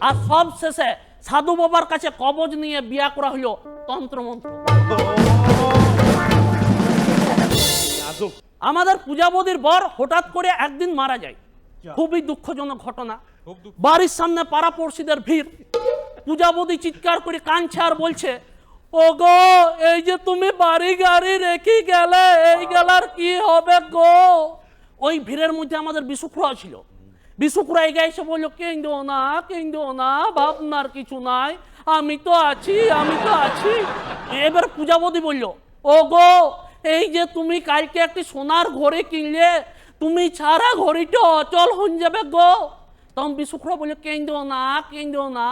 আর সব শেষে সাধু বাবার কাছে কবজ নিয়ে বিয়া করা হলো তন্ত্রমন্ত্র। আমাদের পূজাবতীর বর হঠাৎ করে একদিন মারা যায়, খুবই দুঃখজনক ঘটনা। বাড়ির সামনে পাড়াপড়শিদের ভিড়, পূজাবতী চিৎকার করে কাঁদছে আর বলছে, ওগো এই যে তুমি বাড়ি গাড়ি রেখে গেলে, এই গেলার কি হবে গো? ওই ভিড়ের মধ্যে আমাদের বিশুকুরা ছিল। বিশুকুরা এগিয়ে এসে বললো, কেঁদো না, ভাবনার কিছু নাই, আমি তো আছি, আমি তো আছি। এবার পূজাবতী বলল, ওগো এই যে তুমি কালকে একটি সোনার ঘড়ি কিনলে, তুমি ছাড়া ঘড়িটা অচল হয়ে যাবে গো। তখন বিশুকুরা বললো, কেঁদো না,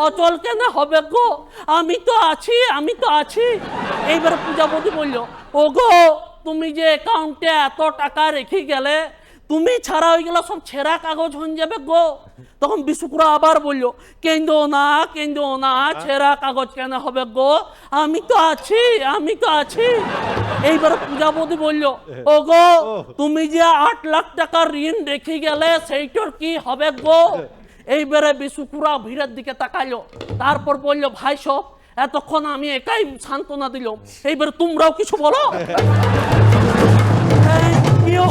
অচল কেন হবে গো, আমি তো আছি, আমি তো আছি। এইবার পূজাবতী বলল, ওগো তুমি যে অ্যাকাউন্টে এত টাকা রেখে গেলে, তুমি ছাড়া হয়ে গেলে সব ছেঁড়া কাগজ হয়ে যাবে গো। তখন বিশুকুরা আবার বলল, কেঁদো না, ছেঁড়া কাগজ কেন হবে গো, আমি তো আছি, আমি তো আছি। এইবার পূজাবতী বলল, ওগো তুমি যে 8 লাখ টাকার ঋণ রেখে গেলে, সেইটার কি হবে গো? এইবারে বিশুকুরা ভিড়ের দিকে তাকাইলো, তারপর বলল, ভাই সব এতক্ষণ আমি একাই সান্ত্বনা দিলাম, এইবার তোমরাও কিছু বলো। Thank you.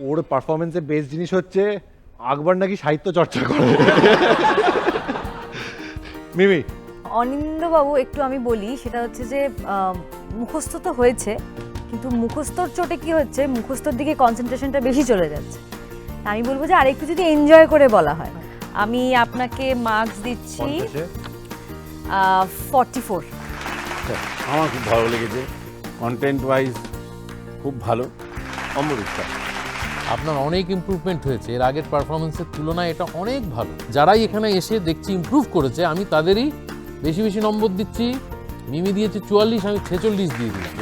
ওর পারফরমেন্সের বেস্ট জিনিস হচ্ছে আকবর নাকি সাহিত্য চর্চা করে। মিমি, অনিন্দ্যবাবু একটু আমি বলি, সেটা হচ্ছে যে মুখস্থ তো হয়েছে, কিন্তু মুখস্থর চোটে কি হচ্ছে, মুখস্থর দিকে কনসেন্ট্রেশনটা বেশি চলে যাচ্ছে। আমি বলবো যে আরেকটু যদি এনজয় করে বলা হয়, আমি আপনাকে মার্কস দিচ্ছি 44। আমার খুব ভালো লেগেছে, কন্টেন্ট ওয়াইজ খুব ভালো। অমৃতা, আপনার অনেক ইমপ্রুভমেন্ট হয়েছে, এর আগের পারফরমেন্সের তুলনায় এটা অনেক ভালো। যারাই এখানে এসে দেখছি ইমপ্রুভ করেছে, আমি তাদেরই বেশি বেশি নম্বর দিচ্ছি। মিমি দিয়েছে 44, আমি 46 দিয়ে দিলাম।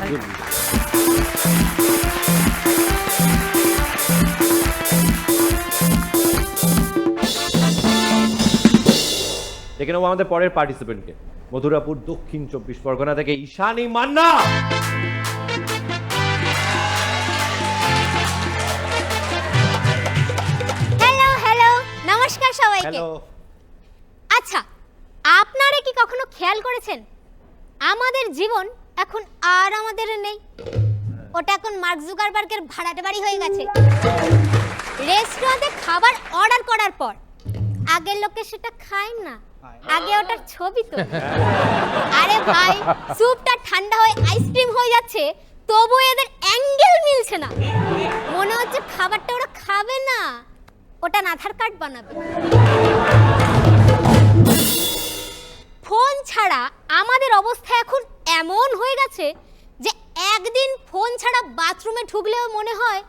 দেখে নেবো আমাদের পরের পার্টিসিপেন্টকে। মথুরাপুর দক্ষিণ 24 পরগনা থেকে ঈশানী মান্না। হ্যালো, নমস্কার সবাইকে। হ্যালো। আচ্ছা, আপনারা কি কখনো খেয়াল করেছেন আমাদের জীবন এখন আর আমাদের নেই? ওটা এখন মার্ক জুকারবার্গের ভাড়াটে বাড়ি হয়ে গেছে। রেস্টুরেন্টে খাবার অর্ডার করার পর আগের লোকে সেটা খায় না, আগে ওটার ছবি তো। আরে ভাই, স্যুপটা ঠান্ডা হয়ে আইসক্রিম হয়ে যাচ্ছে, তবু এদের অ্যাঙ্গেল মিলছে না। মনে হচ্ছে খাবারটা ওরা খাবে না, ওটা আধার কার্ড বানাবে। ফোন ছাড়া আমাদের অবস্থা এখন এমন হয়ে গেছে যে একদিন ফোন ছাড়া বাথরুমে ঢুকলেও মনে হয়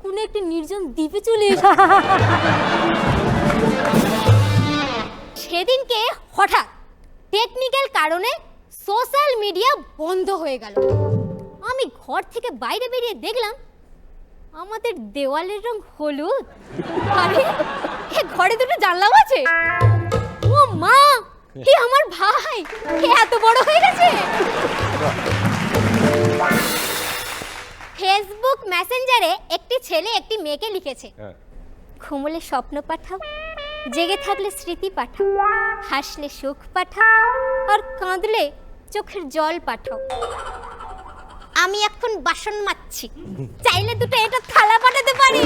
কোনো একটি নির্জন দ্বীপে চলে এসেছে। সেদিনকে হঠাৎ টেকনিক্যাল কারণে সোশ্যাল মিডিয়া বন্ধ হয়ে গেল। আমি ঘর থেকে বাইরে বেরিয়ে দেখলাম আমাদের দেওয়ালের রং হলুদ। আরে এ ঘরে দুটো জানলাও আছে। ও মা, এ আমার ভাই, এ এত বড় হয়ে গেছে। ফেসবুক মেসেঞ্জারে একটি ছেলে একটি মেয়েকে লিখেছে, ঘুমলে স্বপ্ন পাঠাও, জেগে থাকলে স্মৃতি পাঠাও, হাসলে সুখ পাঠাও, আর কাঁদলে চোখের জল পাঠাও। আমি এখন বাসন মাজছি, চাইলে দুটো এটা থালা পাঠাতে পারি।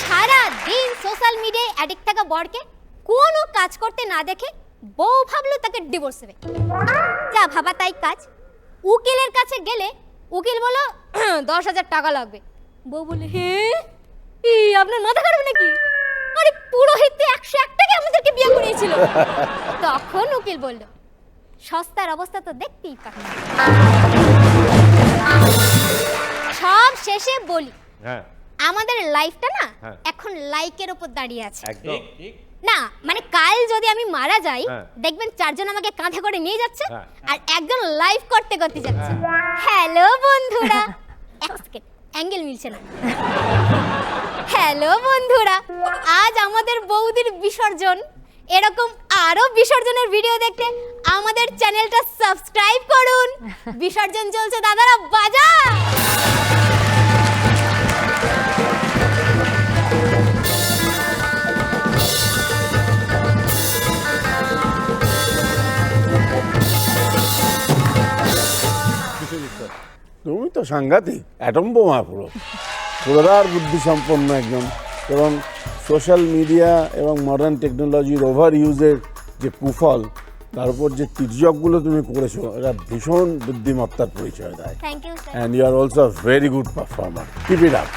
সারা দিন সোশ্যাল মিডিয়ায় অ্যাডিক্ট থাকা বরকে কোনো কাজ করতে না দেখে বউ ভাবলো তাকে ডিভোর্স দেবে। যা ভাবা তাই কাজ। উকিলের কাছে গেলে উকিল বলো 10,000 টাকা লাগবে। বউ বলে, হে আপনার মাথা খারাপ নাকি? আরে পুরোহিত 101 টাকা আমাদেরকে বিয়ে করিয়েছিল। তখন উকিল বলল, সস্তার অবস্থা তো দেখতেই পাচ্ছেন। সব শেষে বলি, হ্যাঁ আমাদের লাইফটা না হ্যাঁ। এখন লাইকের উপর দাঁড়িয়ে আছে। একদম না মানে কাল যদি আমি মারা যাই, হ্যাঁ। দেখবেন 4 জন আমাকে কাঁধে করে নিয়ে যাচ্ছে, হ্যাঁ। আর একজন লাইভ করতে করতে যাচ্ছে। হ্যালো বন্ধুরা, এক সেকেন্ড, অ্যাঙ্গেল মিলছে না। হ্যালো বন্ধুরা, আজ আমাদের বৌদির বিসর্জন। এরকম আরো বিসর্জনের ভিডিও দেখতে আমাদের চ্যানেলটা সাবস্ক্রাইব করুন। বিসর্জন চলছে, দাদারা বাজা। তুমি তো সাংঘাতিক অ্যাটম বোমা পুরোদার বুদ্ধি সম্পন্ন একজন। এবং সোশ্যাল মিডিয়া এবং মডার্ন টেকনোলজির ওভার ইউজের যে কুফল, তার উপর যে তির্যকগুলো তুমি করেছো, এটা ভীষণ বুদ্ধিমত্তার পরিচয় দেয়। Thank you sir. And you are also a very good performer. Keep it up.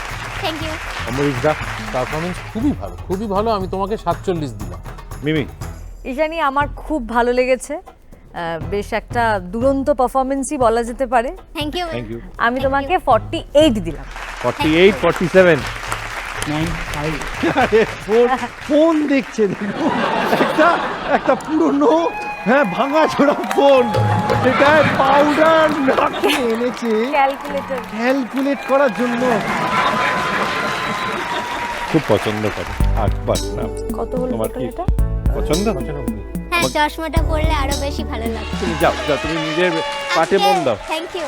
Thank you. Amrish দা পারফরমেন্স খুবই ভালো, খুবই ভালো। আমি তোমাকে 47 দিলাম। মিমি ঈশানী, আমার খুব ভালো লেগেছে। বেশ একটা দুরন্ত পারফরমেন্সই বলা যেতে পারে। Thank you. Thank you. আমি তোমাকে 48 দিলাম। 48 47 আরে ফোন দেখছে দেখো, একটা পুরনো হ্যাঁ ভাঙা ছোড়া ফোন, সেটা পাউডার নাকি এনেছে ক্যালকুলেটর। ক্যালকুলেট করার জন্য। খুব পছন্দ করে আকবর নাম। কত হলো তোমার টোটাল কি এটা? পছন্দ? হ্যাঁ, চশমাটা পরলে আরো বেশি ভালো লাগবে। তুমি যাও যাও, তুমি নিজের পাটে মন দাও। Thank you.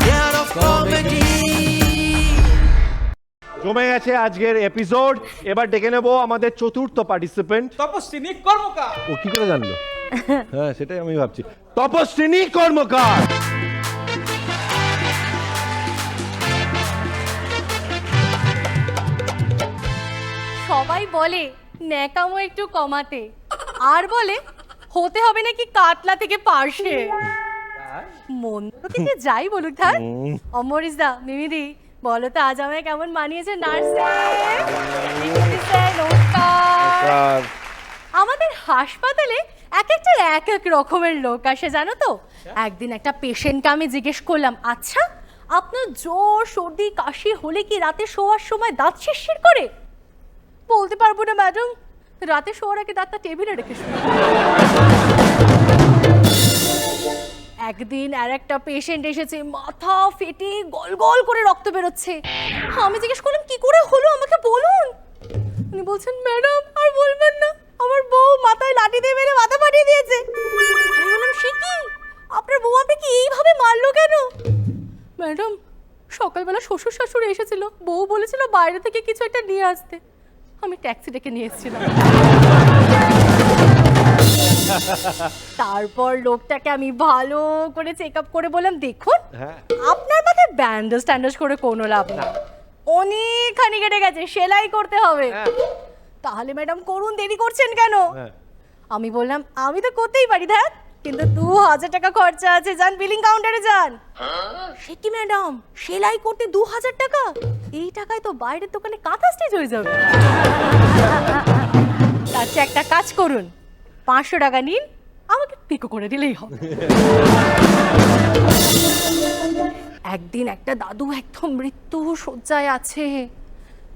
Year of comedy. জমে গেছে আজকের এপিসোড। এবার ডেকে নেব আমাদের চতুর্থ পার্টিসিপেন্ট। তপস্বিনী কর্মকার। ও কি করে জানলো? হ্যাঁ সেটাই আমি ভাবছি। তপস্বিনী কর্মকার। সবাই বলে ন্যাকামো একটু কমাতে, আর বলে হতে হবে নাকি কাতলা থেকে পার্শে। মন তো কিছু যাই বলুক থাক। অমরিশ দা, মিমিদি, বলো তো আজ আমায় কেমন মানিয়েছে নার্সে? নমস্কার। আমাদের হাসপাতালে এক একটা এক এক রকমের লোক আসে জানো তো। একদিন একটা পেশেন্টকে আমি জিজ্ঞেস করলাম, আচ্ছা আপনার জ্বর সর্দি কাশি হলে কি রাতে শোয়ার সময় দাঁত শিরশির করে? বলতে পারবো না ম্যাডাম, রাতে শোয়ার আগে দাঁতটা টেবিলে রেখে শুই। একদিন আর একটা পেশেন্ট এসেছে, মাথা ফেটে গল গল করে রক্ত বেরোচ্ছে। আমি জিজ্ঞেস করলাম কি করে হলো আমাকে বলুন। উনি বলছেন, ম্যাডাম আর বলবেন না, আমার বউ মাথায় লাঠি দিয়ে মেরে মাথা ফাটিয়ে দিয়েছে। আমি বললাম, সে কি? আপনার বউ আপনাকে এইভাবে মারলো কেন? ম্যাডাম, সকালবেলা শ্বশুর শাশুড়ি এসেছিল, বউ বলেছিল বাইরে থেকে কিছু একটা নিয়ে আসতে, আমি ট্যাক্সি ডেকে নিয়ে এসেছিলাম। তারপর লোকটাকে আমি ভালো করে চেক আপ করে বললাম, দেখুন আপনার মাথায় ব্যান্ডেজ ট্যান্ডেজ করে কোনো লাভ না, অনেকখানি কেটে গেছে, সেলাই করতে হবে। তাহলে ম্যাডাম করুন, দেরি করছেন কেন? আমি বললাম, আমি তো করতেই পারি ধ্যাত, কিন্তু 2000 টাকা খরচা আছে, যান বিলিং কাউন্টারে যান। সে কি ম্যাডাম, সেলাই করতে 2000 টাকা? এই টাকায় তো বাইরের দোকানে কাঁথা স্টিচ হয়ে যাবে। তার চেয়ে একটা কাজ করুন, 500 টাকা নিন, আমাকে পিকো করে দিলেই হবে। একদিন একটা দাদু একদম মৃত্যু শয্যায় আছে,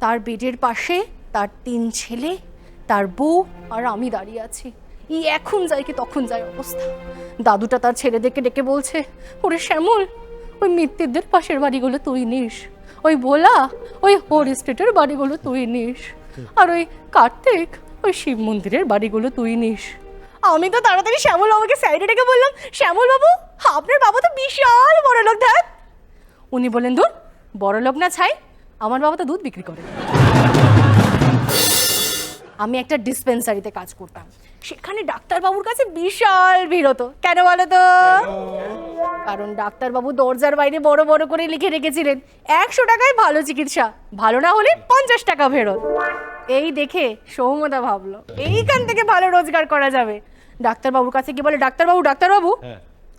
তার বেডের পাশে তার 3 ছেলে, তার বউ আর আমি দাঁড়িয়ে আছি। এই এখন যাই কি তখন যাই অবস্থা। দাদুটা তার ছেলেদেরকে ডেকে বলছে, ওরে শ্যামল, ওই মৃত্যুদের পাশের বাড়িগুলো তুই নিস, ওই ভোলা ওই হোর স্ট্রিটের বাড়িগুলো তুই নিস, আর ওই কার্তিক ওই শিব মন্দিরের বাড়িগুলো তুই নিস। আমি তো তাড়াতাড়ি শ্যামল বাবুকে সাইডে ডেকে বললাম, শ্যামল বাবু, আপনার বাবা তো বিশাল বড় লোক ধ্যাত। উনি বললেন, ধুর, বড় লোক না ছাই, আমার বাবা তো দুধ বিক্রি করে। আমি একটা ডিসপেন্সারিতে কাজ করতাম, সেখানে ডাক্তারবাবুর কাছে বিশাল ভিড় হতো। কেন বলো তো? কারণ ডাক্তারবাবু দরজার বাইরে বড় বড় করে লিখে রেখেছিলেন, 100 টাকায় ভালো চিকিৎসা, ভালো না হলে 50 টাকা ফেরত। এই দেখে সৌমদা ভাবলো এইখান থেকে ভালো রোজগার করা যাবে। ডাক্তারবাবুর কাছে গিয়ে বলে, ডাক্তারবাবু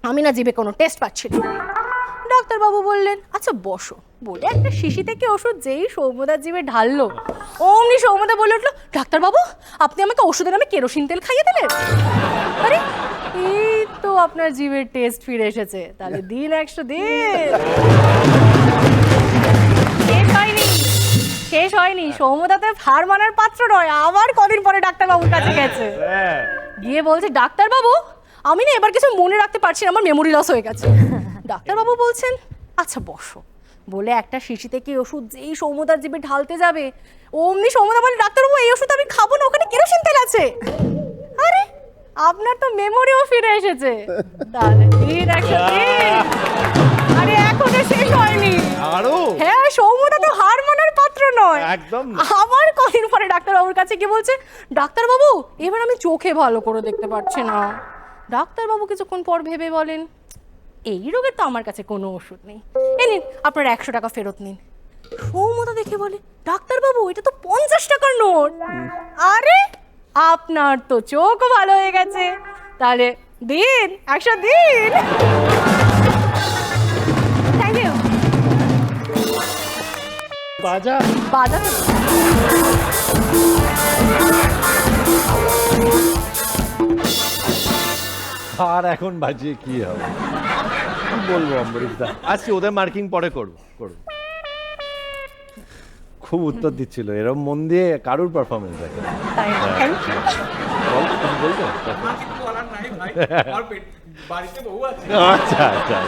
আমি না জিভে কোনো টেস্ট পাচ্ছি না। ডাক্তারবাবু বললেন, আচ্ছা বসো। বলে একটা শিশি থেকে ওষুধ যেই সৌম্যদার জিভে ঢাললো, অমনি সৌম্যদা বলে উঠলো, ডাক্তারবাবু আপনি আমাকে ওষুধের নামে কেরোসিন তেল খাইয়ে দিলেন। আরে এই তো আপনার জিভের টেস্ট ফিরে এসেছে, তাহলে দিন 100 দিন। শেষ হয়নি, সৌম্যদা তো হার মানার পাত্র নয়, আবার কদিন পরে ডাক্তারবাবুর কাছে গেছে, গিয়ে বলছে, ডাক্তারবাবু আমি না এবার কিছু মনে রাখতে পারছি না, আমার মেমোরি লস হয়ে গেছে। ডাক্তারবাবু বলছেন, আচ্ছা বসো। বলে একটা শিশি থেকে ওষুধ যেই সৌম্যদার জিভে ঢালতে যাবে, অমনি সৌম্যদা বলে, ডাক্তারবাবু এই ওষুধ আমি খাবো না, ওখানে কেরোসিন তেল আছে। আরে আপনার তো মেমোরিও ফিরে এসেছে, তাহলে দিন 100 দিন। আরে এখনো শেষ হয়নি, আরো হ্যাঁ সৌম্যদা তো হার মানার পাত্র নয়, একদম। আবার কদিন পরে ডাক্তারবাবুর কাছে গিয়ে বলছে, ডাক্তারবাবু এবার আমি চোখে ভালো করে দেখতে পাচ্ছি না। ডাক্তারবাবু কিছুক্ষণ পর ভেবে বলেন, এই রোগের তো আমার কাছে কোনো ওষুধ নেই, এই নিন আপনার 100 টাকা ফেরত নিন। সৌম্যদা দেখে বলে, ডাক্তারবাবু এটা তো 50 টাকার নোট। আরে আপনার তো চোখ ভালো হয়ে গেছে, তাহলে দিন 100 দিন। Thank you. বাজা বাজা তো আর এখন বাজিয়ে কি হবে, কি বলবো অম্বরীশদা। আজকে ওদের মার্কিং পরে করবো। খুব উত্তর দিচ্ছিল, এরকম মন দিয়ে কারুর পারফরমেন্স দেখে। তাই না? Thank you. বলবে আচ্ছা আচ্ছা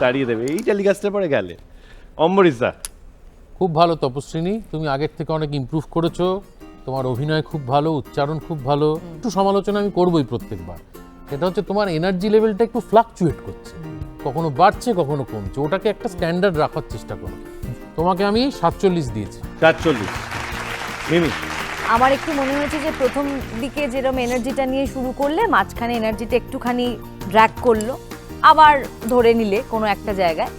তাড়িয়ে দেবে এই টেলিকাস্টের পরে গেলে। অম্বরীশদা খুব ভালো তপস্বিনী, তুমি আগের থেকে অনেক ইমপ্রুভ করেছো, তোমার অভিনয় খুব ভালো, উচ্চারণ খুব ভালো। একটু সমালোচনা আমি করবোই প্রত্যেকবার, সেটা হচ্ছে তোমার এনার্জি লেভেলটা একটু ফ্লাকচুয়েট করছে, কখনো বাড়ছে কখনো কমছে, ওটাকে একটা স্ট্যান্ডার্ড রাখার চেষ্টা করো। তোমাকে আমি 47 দিয়েছি। 47। মিমি আমার একটু মনে হয়েছে যে প্রথম দিকে যেরকম এনার্জিটা নিয়ে শুরু করলে, মাঝখানে এনার্জিটা একটুখানি ড্র্যাগ করলো, আবার ধরে নিলে কোনো একটা জায়গায়,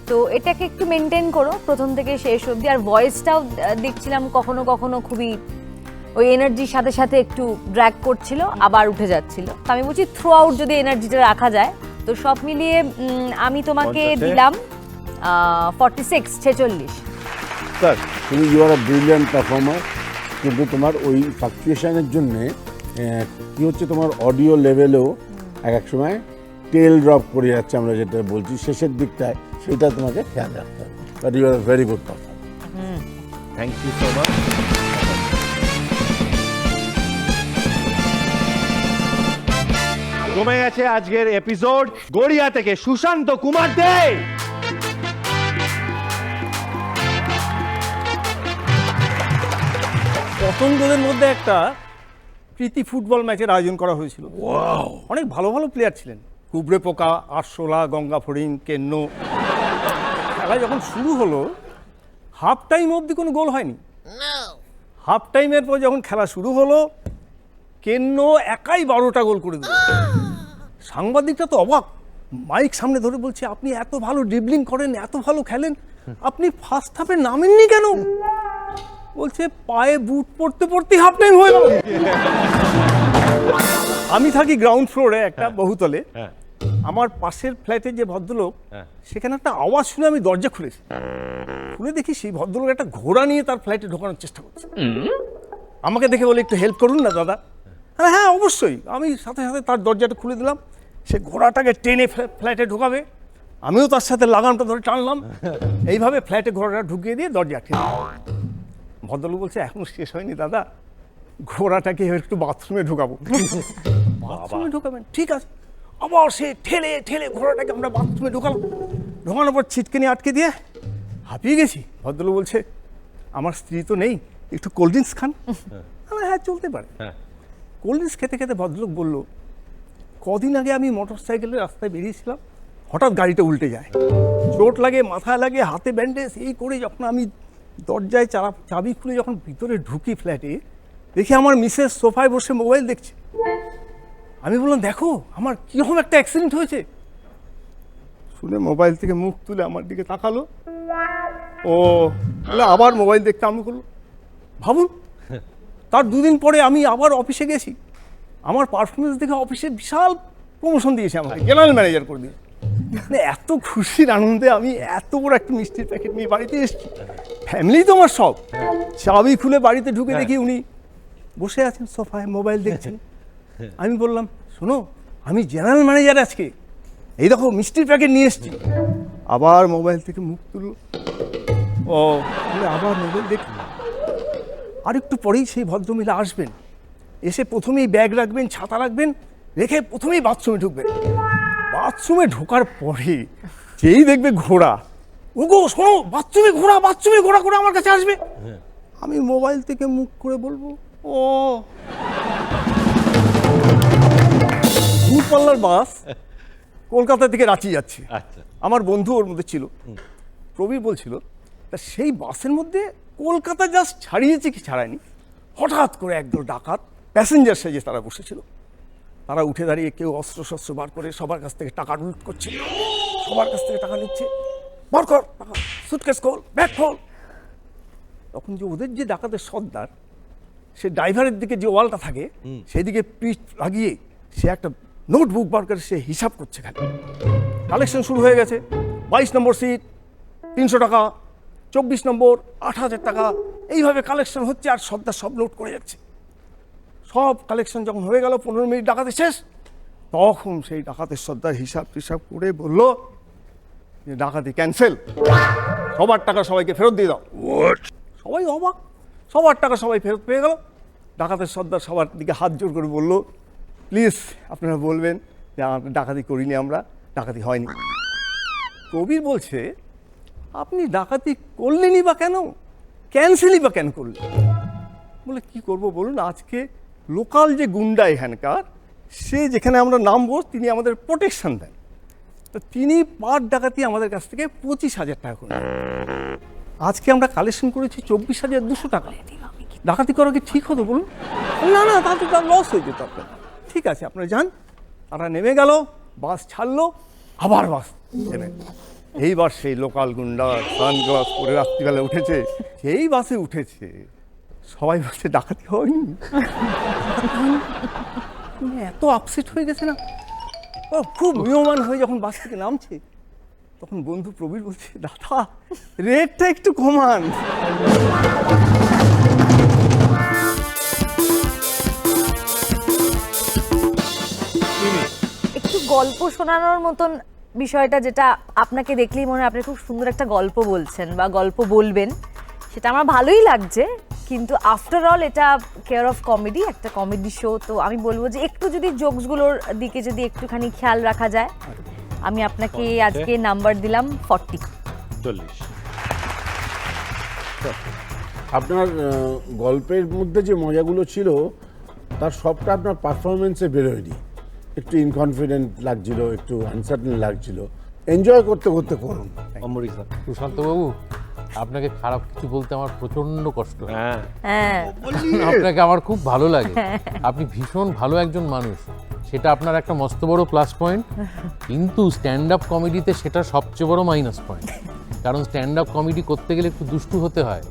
তো এটাকে একটু মেনটেন করো প্রথম থেকে শেষ অবধি। আর ভয়েসটাও দেখছিলাম কখনো কখনো খুবই ওই এনার্জির সাথে সাথে একটু ড্র্যাগ করছিল, আবার উঠে যাচ্ছিল। তো আমি বলছি থ্রু আউট যদি এনার্জিটা রাখা যায়, তো সব মিলিয়ে আমি তোমাকে দিলাম 46। স্যার তুমি you are a brilliant performer, কিন্তু তোমার ওই ফ্লাকচুয়েশনের জন্যে কি হচ্ছে, তোমার অডিও লেভেলেও এক সময় টেল ড্রপ করে যাচ্ছে, আমরা যেটা বলছি শেষের দিকটায়, সেটা তোমাকে খেয়াল রাখতে হবে। But you are very good performer. Thank you so much. জমে গেছে আজকের এপিসোড। গড়িয়া থেকে সুশান্ত কুমার দে, পতঙ্গদের মধ্যে একটা প্রীতি ফুটবল ম্যাচের আয়োজন করা হয়েছিল। অনেক ভালো ভালো প্লেয়ার ছিলেন, কুবড়ে পোকা, আরশোলা, গঙ্গা ফড়িং, কেন্ন। খেলা যখন শুরু হলো, হাফ টাইম অবধি কোনো গোল হয়নি। হাফ টাইমের পর যখন খেলা শুরু হলো, কেন্ন একাই 12টা গোল করে দিল। সাংবাদিকটা তো অবাক, মাইক সামনে ধরে বলছে, আপনি এত ভালো ড্রিবলিং করেন, এত ভালো খেলেন, আপনি ফার্স্ট হাফে নামেননি কেন? বলছে পায়ে বুট পড়তে পড়তে হাফ টাইম হয়ে গেল। আমি থাকি গ্রাউন্ড ফ্লোরে একটা বহুতলে, আমার পাশের ফ্ল্যাটে যে ভদ্রলোক, সেখানে একটা আওয়াজ শুনে আমি দরজা খুলেছি, খুলে দেখি সেই ভদ্রলোক একটা ঘোড়া নিয়ে তার ফ্ল্যাটে ঢোকানোর চেষ্টা করছে। আমাকে দেখে বলে, একটু হেল্প করুন না দাদা। হ্যাঁ অবশ্যই। আমি সাথে সাথে তার দরজাটা খুলে দিলাম, সে ঘোড়াটাকে টেনে ফ্ল্যাটে ঢোকাবে, আমিও তার সাথে লাগামটা ধরে টানলাম, এইভাবে ফ্ল্যাটে ঘোড়াটা ঢুকিয়ে দিয়ে দরজা আটকে দিলাম। ভদ্রলোক বলছে, এখনো শেষ হয়নি দাদা, ঘোড়াটাকে একটু বাথরুমে ঢোকাবো। বাথরুমে ঢোকাবেন? ঠিক আছে। আবার সে ঠেলে ঠেলে ঘোড়াটাকে আমরা বাথরুমে ঢোকালাম। ঢোকানোর পর ছিটকেনি আটকে দিয়ে হাঁপিয়ে গেছি। ভদ্রলোক বলছে, আমার স্ত্রী তো নেই, একটু কোল্ড ড্রিঙ্কস খান। হ্যাঁ চলতে পারে। কোল্ড ড্রিঙ্কস খেতে খেতে ভদ্রলোক বলল, কদিন আগে আমি মোটর সাইকেলের রাস্তায় বেরিয়েছিলাম, হঠাৎ গাড়িটা উল্টে যায়, চোট লাগে, মাথায় লাগে, হাতে ব্যান্ডেজ, এই করে যখন আমি দরজায় চাবি খুলে যখন ভিতরে ঢুকি ফ্ল্যাটে, দেখি আমার মিসেস সোফায় বসে মোবাইল দেখছে। আমি বললাম, দেখো আমার কীরকম একটা অ্যাক্সিডেন্ট হয়েছে। শুনে মোবাইল থেকে মুখ তুলে আমার দিকে তাকালো, ও বলে আবার মোবাইল দেখতে আরম্ভ করলো। ভাবুন, তার দুদিন পরে আমি আবার অফিসে গেছি, আমার পারফরমেন্স দেখে অফিসে বিশাল প্রমোশন দিয়েছে আমাকে, জেনারেল ম্যানেজার করে দিয়ে। মানে এত খুশির আনন্দে আমি এত বড় একটা মিষ্টির প্যাকেট নিয়ে বাড়িতে এসেছি। ফ্যামিলি তো আমার সব। চাবি খুলে বাড়িতে ঢুকে দেখি উনি বসে আছেন সোফায়, মোবাইল দেখছেন। আমি বললাম, শোনো আমি জেনারেল ম্যানেজার আজকে, এই দেখো মিষ্টির প্যাকেট নিয়ে এসেছি। আবার মোবাইল থেকে মুখ তুললো, ও আবার মোবাইল দেখি। আর একটু পরেই সেই ভদ্রমহিলা আসবেন, এসে প্রথমেই ব্যাগ রাখবেন, ছাতা রাখবেন, রেখে প্রথমেই বাথরুমে ঢুকবেন। বাথরুমে ঢোকার পরে যেই দেখবে ঘোড়া, ওগো শোনো বাথরুমে ঘোড়া, বাথরুমে ঘোড়া করে আমার কাছে আসবে। আমি মোবাইল থেকে মুখ করে বলবো, ও দূরপাল্লার বাস কলকাতা থেকে রাঁচি যাচ্ছে। আমার বন্ধু ওর মধ্যে ছিল, প্রবীর বলছিল, তা সেই বাসের মধ্যে কলকাতা জাস্ট ছাড়িয়েছে কি ছাড়ায়নি, হঠাৎ করে একদল ডাকাত প্যাসেঞ্জার সেজে তারা বসেছিল। তারা উঠে দাঁড়িয়ে কেউ অস্ত্র শস্ত্র বার করে সবার কাছ থেকে টাকা লুট করছে, সবার কাছ থেকে টাকা নিচ্ছে, বার কর টাকা, সুটকেস খোল, ব্যাগ খোল। তখন যে ওদের যে ডাকাতের সর্দার, সে ড্রাইভারের দিকে যে ওয়ালটা থাকে সেদিকে পিঠ লাগিয়ে সে একটা নোটবুক বার করে সে হিসাব করছে। খালি কালেকশন শুরু হয়ে গেছে। 22 নম্বর সিট 300 টাকা, 24 নম্বর 8000 টাকা, এইভাবে কালেকশন হচ্ছে। আর সর্দার সব নোট করে যাচ্ছে। সব কালেকশন যখন হয়ে গেল, 15 মিনিট ডাকাতে শেষ, তখন সেই ডাকাতের সর্দার হিসাব টিসাব করে বলল যে ডাকাতি ক্যান্সেল, সবার টাকা সবাইকে ফেরত দিয়ে দাও। সবাই অবাক, সবার টাকা সবাই ফেরত পেয়ে গেল। ডাকাতের সর্দার সবার দিকে হাত জোর করে বলল, প্লিজ আপনারা বলবেন যে ডাকাতি করিনি, আমরা ডাকাতি হয়নি। কবির বলছে, আপনি ডাকাতি করলেনই বা কেন, ক্যান্সেলই বা কেন করলেন? বলে কি করব বলুন, আজকে লোকাল যে গুন্ডা এখানকার, সে যেখানে আমরা নামবো তিনি আমাদের প্রোটেকশন দেন, তো তিনি পার ডাকাতি আমাদের কাছ থেকে 25,000 টাকা করে। আজকে আমরা কালেকশন করেছি 24,200 টাকা। ডাকাতি করা কি ঠিক হতো বলুন? না না, তাতে তার লস হয়ে যেত আপনার। ঠিক আছে আপনারা যান। তারা নেমে গেল, বাস ছাড়লো, আবার বাস নেমে। এইবার সেই লোকাল গুন্ডা সানগ্লাস পরে রাত্রিবেলা উঠেছে, সেই বাসে উঠেছে, সবাই বলছে ডাকাতি হয়নি। এত আপসেট হয়ে গেছে না, ও খুব নিয়মান হয়ে যখন বাস থেকে নামছে, তখন বন্ধু প্রবীর বলছে, দাদা রেটটা একটু কমান। একটু গল্প শোনানোর মতন বিষয়টা, যেটা আপনাকে দেখলেই মনে হয় আপনি খুব সুন্দর একটা গল্প বলছেন বা গল্প বলবেন, সেটা আমার ভালোই লাগছে। কিন্তু আফটার অল এটা কেয়ার অফ কমেডি, একটা কমেডি শো। তো আমি বলবো যে একটু যদি জোকসগুলোর দিকে যদি একটুখানি খেয়াল রাখা যায়। আমি আপনাকে আজকে নাম্বার দিলাম 40। আপনার গল্পের মধ্যে যে মজাগুলো ছিল তার সবটা আপনার পারফরমেন্সে বেরোয়নি। একটু ইনকনফিডেন্ট লাগছিল, একটু আনসার্টেন লাগছিল। এনজয় করতে করতে করুন। সুশান্তবাবু, আপনাকে খারাপ কিছু বলতে আমার প্রচন্ড কষ্ট। হ্যাঁ, আপনাকে আমার খুব ভালো লাগে। আপনি ভীষণ ভালো একজন মানুষ, সেটা আপনার একটা মস্ত বড় প্লাস পয়েন্ট। কিন্তু স্ট্যান্ড আপ কমেডিতে সেটা সবচেয়ে বড় মাইনাস পয়েন্ট। কারণ স্ট্যান্ড আপ কমেডি করতে গেলে একটু দুষ্টু হতে হয়।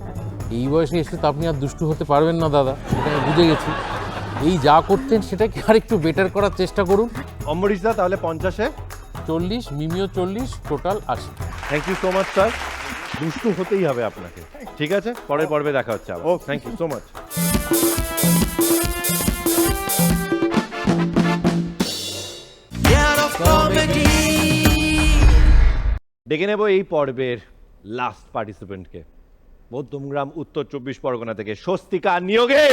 এই বয়সে এসে তো আপনি আর দুষ্টু হতে পারবেন না দাদা, সেটা আমি বুঝে গেছি। এই যা করতেন সেটাকে আর একটু বেটার করার চেষ্টা করুন। অম্বরীশ দা, তাহলে 50-এ 40, মিমিও 40, total 80। Thank you so much sir. দুষ্টু হতেই হবে আপনাকে, ঠিক আছে? পরের পর্বে দেখা হচ্ছে আবার। ও থ্যাংক ইউ সো মাচ। ডেকে নেব এই পর্বের লাস্ট পার্টিসিপেন্টকে, মধ্যমগ্রাম উত্তর 24 পরগনা থেকে স্বস্তিকা নিয়োগে।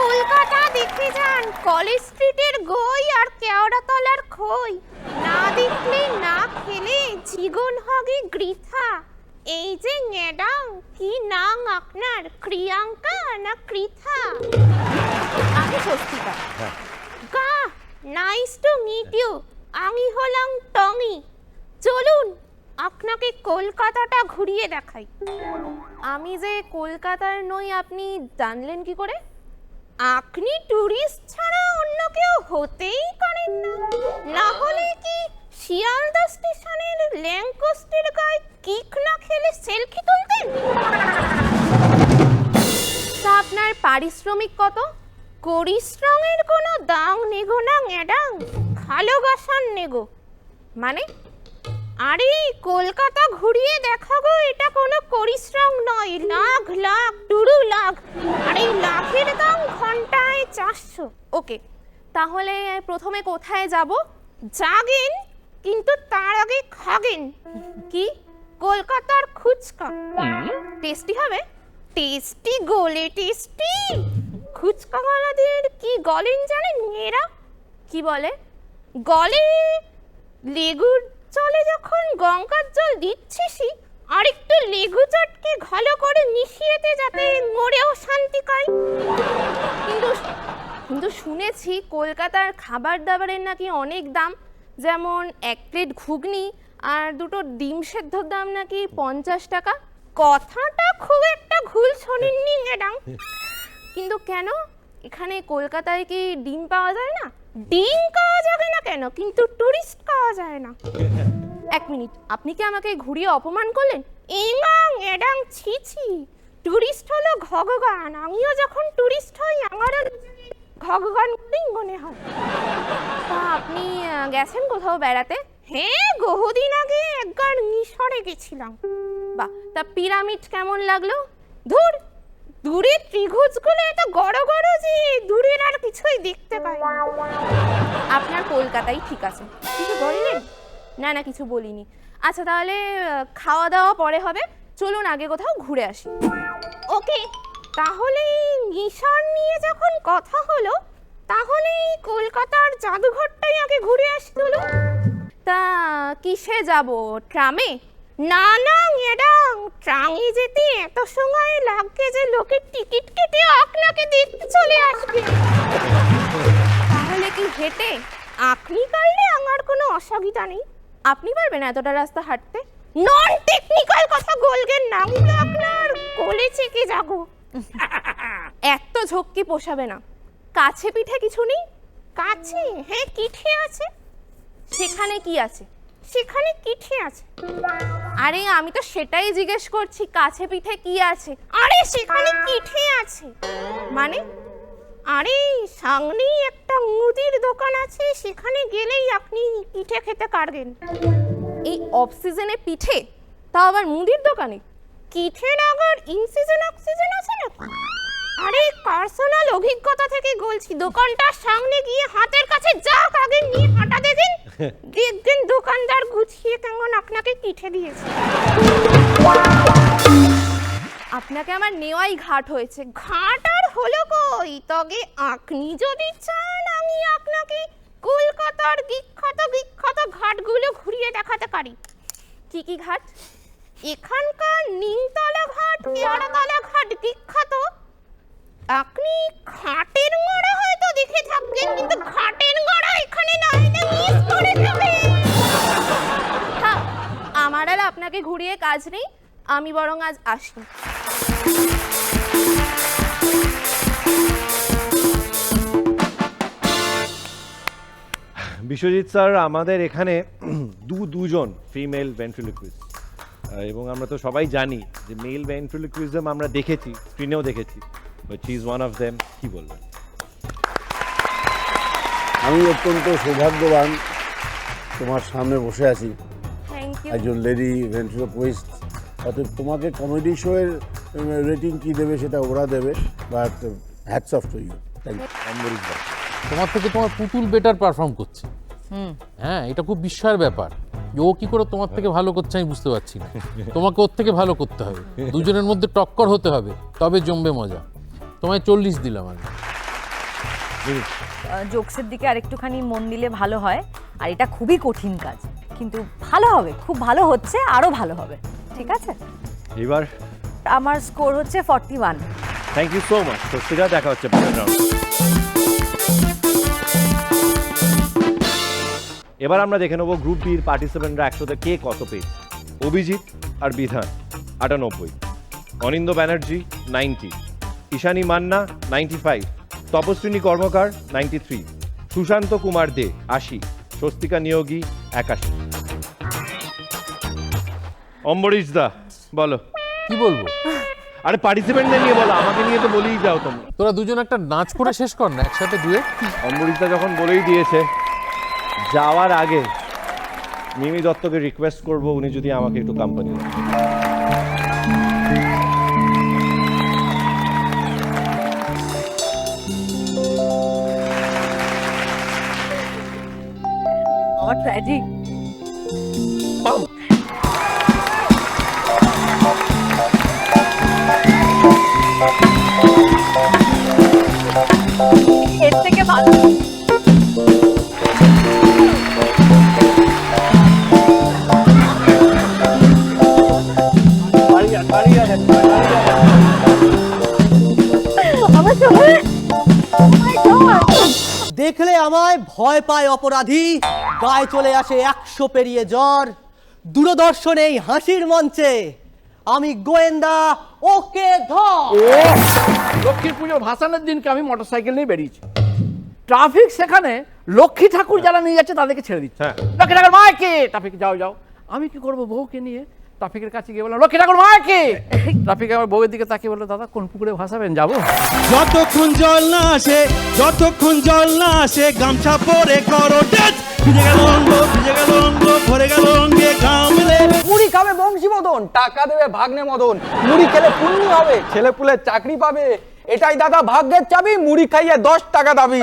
কলকাতা দেখে যান, কলেজ স্ট্রিটের গই আর কেওড়াতলার খই, না দেখলে না খেলে জীবন হবে বৃথা। এই যে ম্যাডাম, কি নাম আপনার, প্রিয়াঙ্কা না কৃথা? আমি স্বস্তিকা। গা, নাইস টু মিট ইউ। আমি হলাম টমি। চলুন আপনাকে কলকাতাটা ঘুরিয়ে দেখাই। আমি যে কলকাতার নই আপনি জানলেন কি করে? আপনি টুরিস্ট ছাড়া অন্য কেউ হতেই পারেন না। না হলে কি শিয়ালদা স্টেশনের ল্যাম্পপোস্টের গায়ে কিক না খেলে সেলফি তুলতেন? তা আপনার পারিশ্রমিক কত? পরিশ্রমের কোনো দাম নেগো না ম্যাডাম, ভালোবাসার নেগো। মানে? আরে কলকাতা ঘুরিয়ে দেখাবো, এটা কোনো পরিশ্রম নয়। লাখ লাখ টুরু লাখ, আর এই লাখের দাম ঘন্টায় 400। ওকে, তাহলে প্রথমে কোথায় যাব? জাগেন, কিন্তু তার আগে খাগেন। কি? কলকাতার ফুচকা টেস্টি হবে? টেস্টি গোলে টেস্টি। ফুচকাওয়ালাদের কি গলেন জানেন মেয়েরা? কি বলে? গলে লেগুর জলে যখন গঙ্গার জল দিচ্ছিসই, আরেকটু লেগু চটকে ভালো করে মিশিয়েতে, যাতে মরেও শান্তি পাই। কিন্তু শুনেছি কলকাতার খাবার দাবারের নাকি অনেক দাম। যেমন 1 প্লেট ঘুগনি আর 2টো ডিম সেদ্ধর দাম নাকি 50 টাকা। কথাটা খুব একটা ভুল শোনেননি ম্যাডাম। কিন্তু কেন, এখানে কলকাতায় কি ডিম পাওয়া যায় না? ডিম পাওয়া যাবে না কেন, কিন্তু টুরিস্ট পাওয়া যায় না। 1 মিনিট, আপনি কি আমাকে ঘুরিয়ে অপমান করলেন? ম্যাডাম ছি ছি, টুরিস্ট হলো ভগবান। আমিও যখন টুরিস্ট হই আমারও ভগবান বলেই মনে হয়। তা আপনি গেছেন কোথাও বেড়াতে? হ্যাঁ, বহুদিন আগে একবার মিশরে গেছিলাম। বাহ, তা পিরামিড কেমন লাগলো? ধুর, দূরের ত্রিভুজগুলো এত বড় বড় যে দূরের আর কিছুই দেখতে পাই না। আপনার কলকাতাই ঠিক আছে। কিছু বললেন? না না, কিছু বলিনি। আচ্ছা, তাহলে খাওয়া দাওয়া পরে হবে, চলুন আগে কোথাও ঘুরে আসি। ওকে, তাহলে মিশর নিয়ে যখন কথা হলো, তাহলে কলকাতার জাদুঘরটাই আগে ঘুরে আসি চলুন। তা কিসে যাব? ট্রামে? না না ম্যাডাম, ট্রামে যেতে এত সময় লাগবে যে লোকের টিকিট কেটে আপনাকে দেখতে চলে আসবে। তাহলে কি হেঁটে? আপনি পারলে আমার কোনো অসুবিধা নেই। আপনি পারবেন এতটা রাস্তা হাঁটতে? নন টেকনিক্যাল কথা বলবেন না, আমি তো আপনার কোলে চেকে যাব। এত ঝক্কি পোষাবে না। কাছে পিঠে কিছু নেই? কাছে? হ্যাঁ, কিঠে আছে। সেখানে কি আছে? সেখানে কিঠে আছে। আরে আমি তো সেটাই জিজ্ঞেস করছি, কাছে পিঠে কি আছে? আরে সেখানে কিঠে আছে। মানে? আরে সামনেই একটা মুদির দোকান আছে, সেখানে গেলেই আপনি পিঠে খেতে পারবেন। এই অফ সিজনে পিঠে, তাও আবার মুদির দোকানে? কিঠের আবার ইন সিজন অফ সিজন আছে না? আরে পার্সোনাল অভিজ্ঞতা থেকে বলছি, দোকানটার সামনে গিয়ে হাতের কাছে যা কাগজ নিয়ে হাঁটা দেবেন, দেখবেন দোকানদার গুছিয়ে কেমন আপনাকে পিঠে দিয়েছে। আপনাকে আমার নেওয়াই ঘাট হয়েছে। ঘাট আর হলো কই, তবে আপনি যদি চান আমি আপনাকে কলকাতার বিখ্যাত বিখ্যাত ঘাটগুলো ঘুরিয়ে দেখাতে পারি। কি কি ঘাট? এখানকার নিমতলা ঘাট, পেয়ারাতলা ঘাট বিখ্যাত। আপনি ঘাটের মোড়া হয়তো দেখে থাকবেন, কিন্তু ঘাটের মোড়া এখানে না, এটা মিস করে যাবেন। হ্যাঁ, আমার আর আপনাকে ঘুরিয়ে কাজ নেই, আমি বরং আজ আসি। বিশ্বজিৎ স্যার, আমাদের এখানে দুজন ফিমেল ভেন্ট্রিলোকুইস্ট, এবং আমরা তো সবাই জানি যে মেল ভেন্ট্রিলোকুইজম আমরা দেখেছি, স্ক্রিনেও দেখেছি, but she is one of them. কি বলবেন? আমি অত্যন্ত সৌভাগ্যবান তোমার সামনে বসে আছি, থ্যাংক ইউ। একজন লেডি ভেন্ট্রিলোকুইস্ট। অতএব তোমাকে কমেডি শোয়ের রেটিং কি দেবে সেটা ওরা দেবে, but hats off to you. Thank you. Ambarish দা, তোমার থেকে তোমার পুতুল বেটার পারফর্ম করছে। হ্যাঁ, এটা খুব বিস্ময়ের ব্যাপার। ও কি করে তোমার থেকে ভালো করছে আমি বুঝতে পারছি না। তোমাকে ওর থেকে ভালো করতে হবে, দুজনের মধ্যে টক্কর হতে হবে, তবে জমবে মজা। তোমায় 40 দিলাম আমি। জোকসের দিকে আরেকটুখানি মন দিলে ভালো হয়, আর এটা খুবই কঠিন কাজ, কিন্তু ভালো হবে, খুব ভালো হচ্ছে, আরো ভালো হবে। ঠিক আছে, এবার আমার স্কোর হচ্ছে 41। Thank you so much. তো সেটা দেখা হচ্ছে পরের রাউন্ড। এবার আমরা দেখে নেবো গ্রুপ বির পার্টিসিপেন্টরা একসাথে কে কত পেয়েছে। অভিজিৎ আর বিধান 98, অনিন্দ ব্যানার্জি 90, ঈশানী মান্না 95, তপস্বিনী কর্মকার 93, সুশান্ত কুমার দে 80, স্বস্তিকা নিয়োগী 81। অম্বরীশ দা বলো কি বলবো? আরে পার্টিসিপেন্টদের নিয়ে বলো, আমাকে নিয়ে তো বলেই যাও তোমরা। তোরা দুজন একটা নাচ করে শেষ কর না একসাথে ডুয়েট। অম্বরীশ দা যখন বলেই দিয়েছে, যাওয়ার আগে মিমি দত্তকে রিকোয়েস্ট করব উনি যদি আমাকে একটু কোম্পানি দেন। আমার ট্র্যাজিক। এর থেকে ভালো দেখলে আমায় ভয় পায় অপরাধী, গায়ে চলে আসে 100 পেরিয়ে জ্বর। দূরদর্শনে এই হাসির মঞ্চে আমি গোয়েন্দা, ওকে ধর। লক্ষ্মী পুজোর ভাসানের দিনকে আমি মোটরসাইকেল নিয়ে বেরিয়েছি। ট্রাফিক সেখানে লক্ষ্মী ঠাকুর যারা নিয়ে যাচ্ছে তাদেরকে ছেড়ে দিচ্ছে। লক্ষ্মী ঠাকুর মাকে ট্রাফিক যাও যাও। আমি কি করবো, বউকে নিয়ে ট্রাফিকের কাছে গিয়ে বললাম লক্ষ্মী ঠাকুর মাকে। ট্রাফিক আমার বউয়ের দিকে তাকিয়ে বললো দাদা কোন পুকুরে ভাসাবেন, যাবো? যতক্ষণ জল না আসে, যতক্ষণ জল না আসে গামছা পরে করো ডেট। ভিজে গেল অঙ্গ, ভিজে গেল অঙ্গ, ভরে গেল অঙ্গে ঘামলে। মুড়ি খাবে বংশীবদন, টাকা দেবে ভাগ্নে মদন। মুড়ি খেলে পুণ্য হবে, ছেলে পুলে চাকরি পাবে। এটাই দাদা ভাগ্যের চাবি, মুড়ি খাইয়ে 10 টাকা দাবি।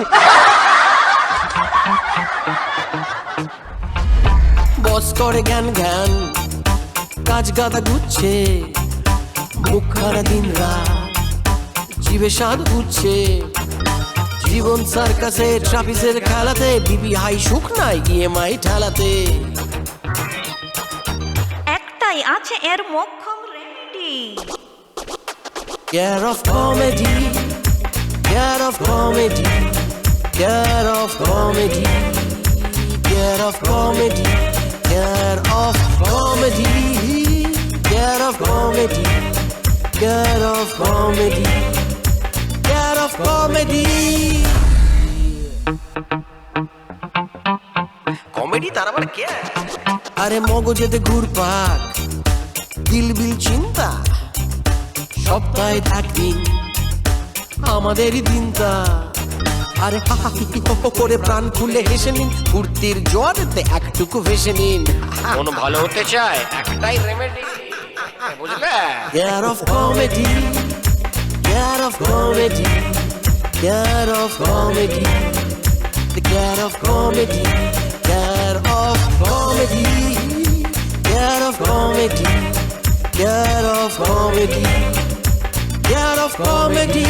বস করে জ্ঞান জ্ঞান, কাজ গাদা গুচ্ছে, মুখখানা দিন রাত, জীবে স্বাদ গুচ্ছে। জীবন সার্কাসে ট্রাফিসের খেলাতে, বিবি হাই সুখ নাই ইএমআই ঠেলাতে। একটাই আছে এর মোক্ষম remedy. Care of comedy, care of comedy, care of comedy, care of comedy, care of comedy, care of comedy, care of comedy, care of comedy. Comedy তার আবার কে? আরে মগজেতে ঘুরপাক, দিলবিল চিন্তা, সপ্তাহে একদিন আমাদেরই দিনটা। আরে করে প্রাণ খুলে হেসে নিন, ফুর্তির জ্বরেতে একটুকু ভেসে নিন। মন ভালো হতে চায় একটাই রেমেডি, বুঝলে? Care of comedy, care of comedy, care of comedy, care of comedy, care of comedy, care of comedy, care of comedy, care of comedy.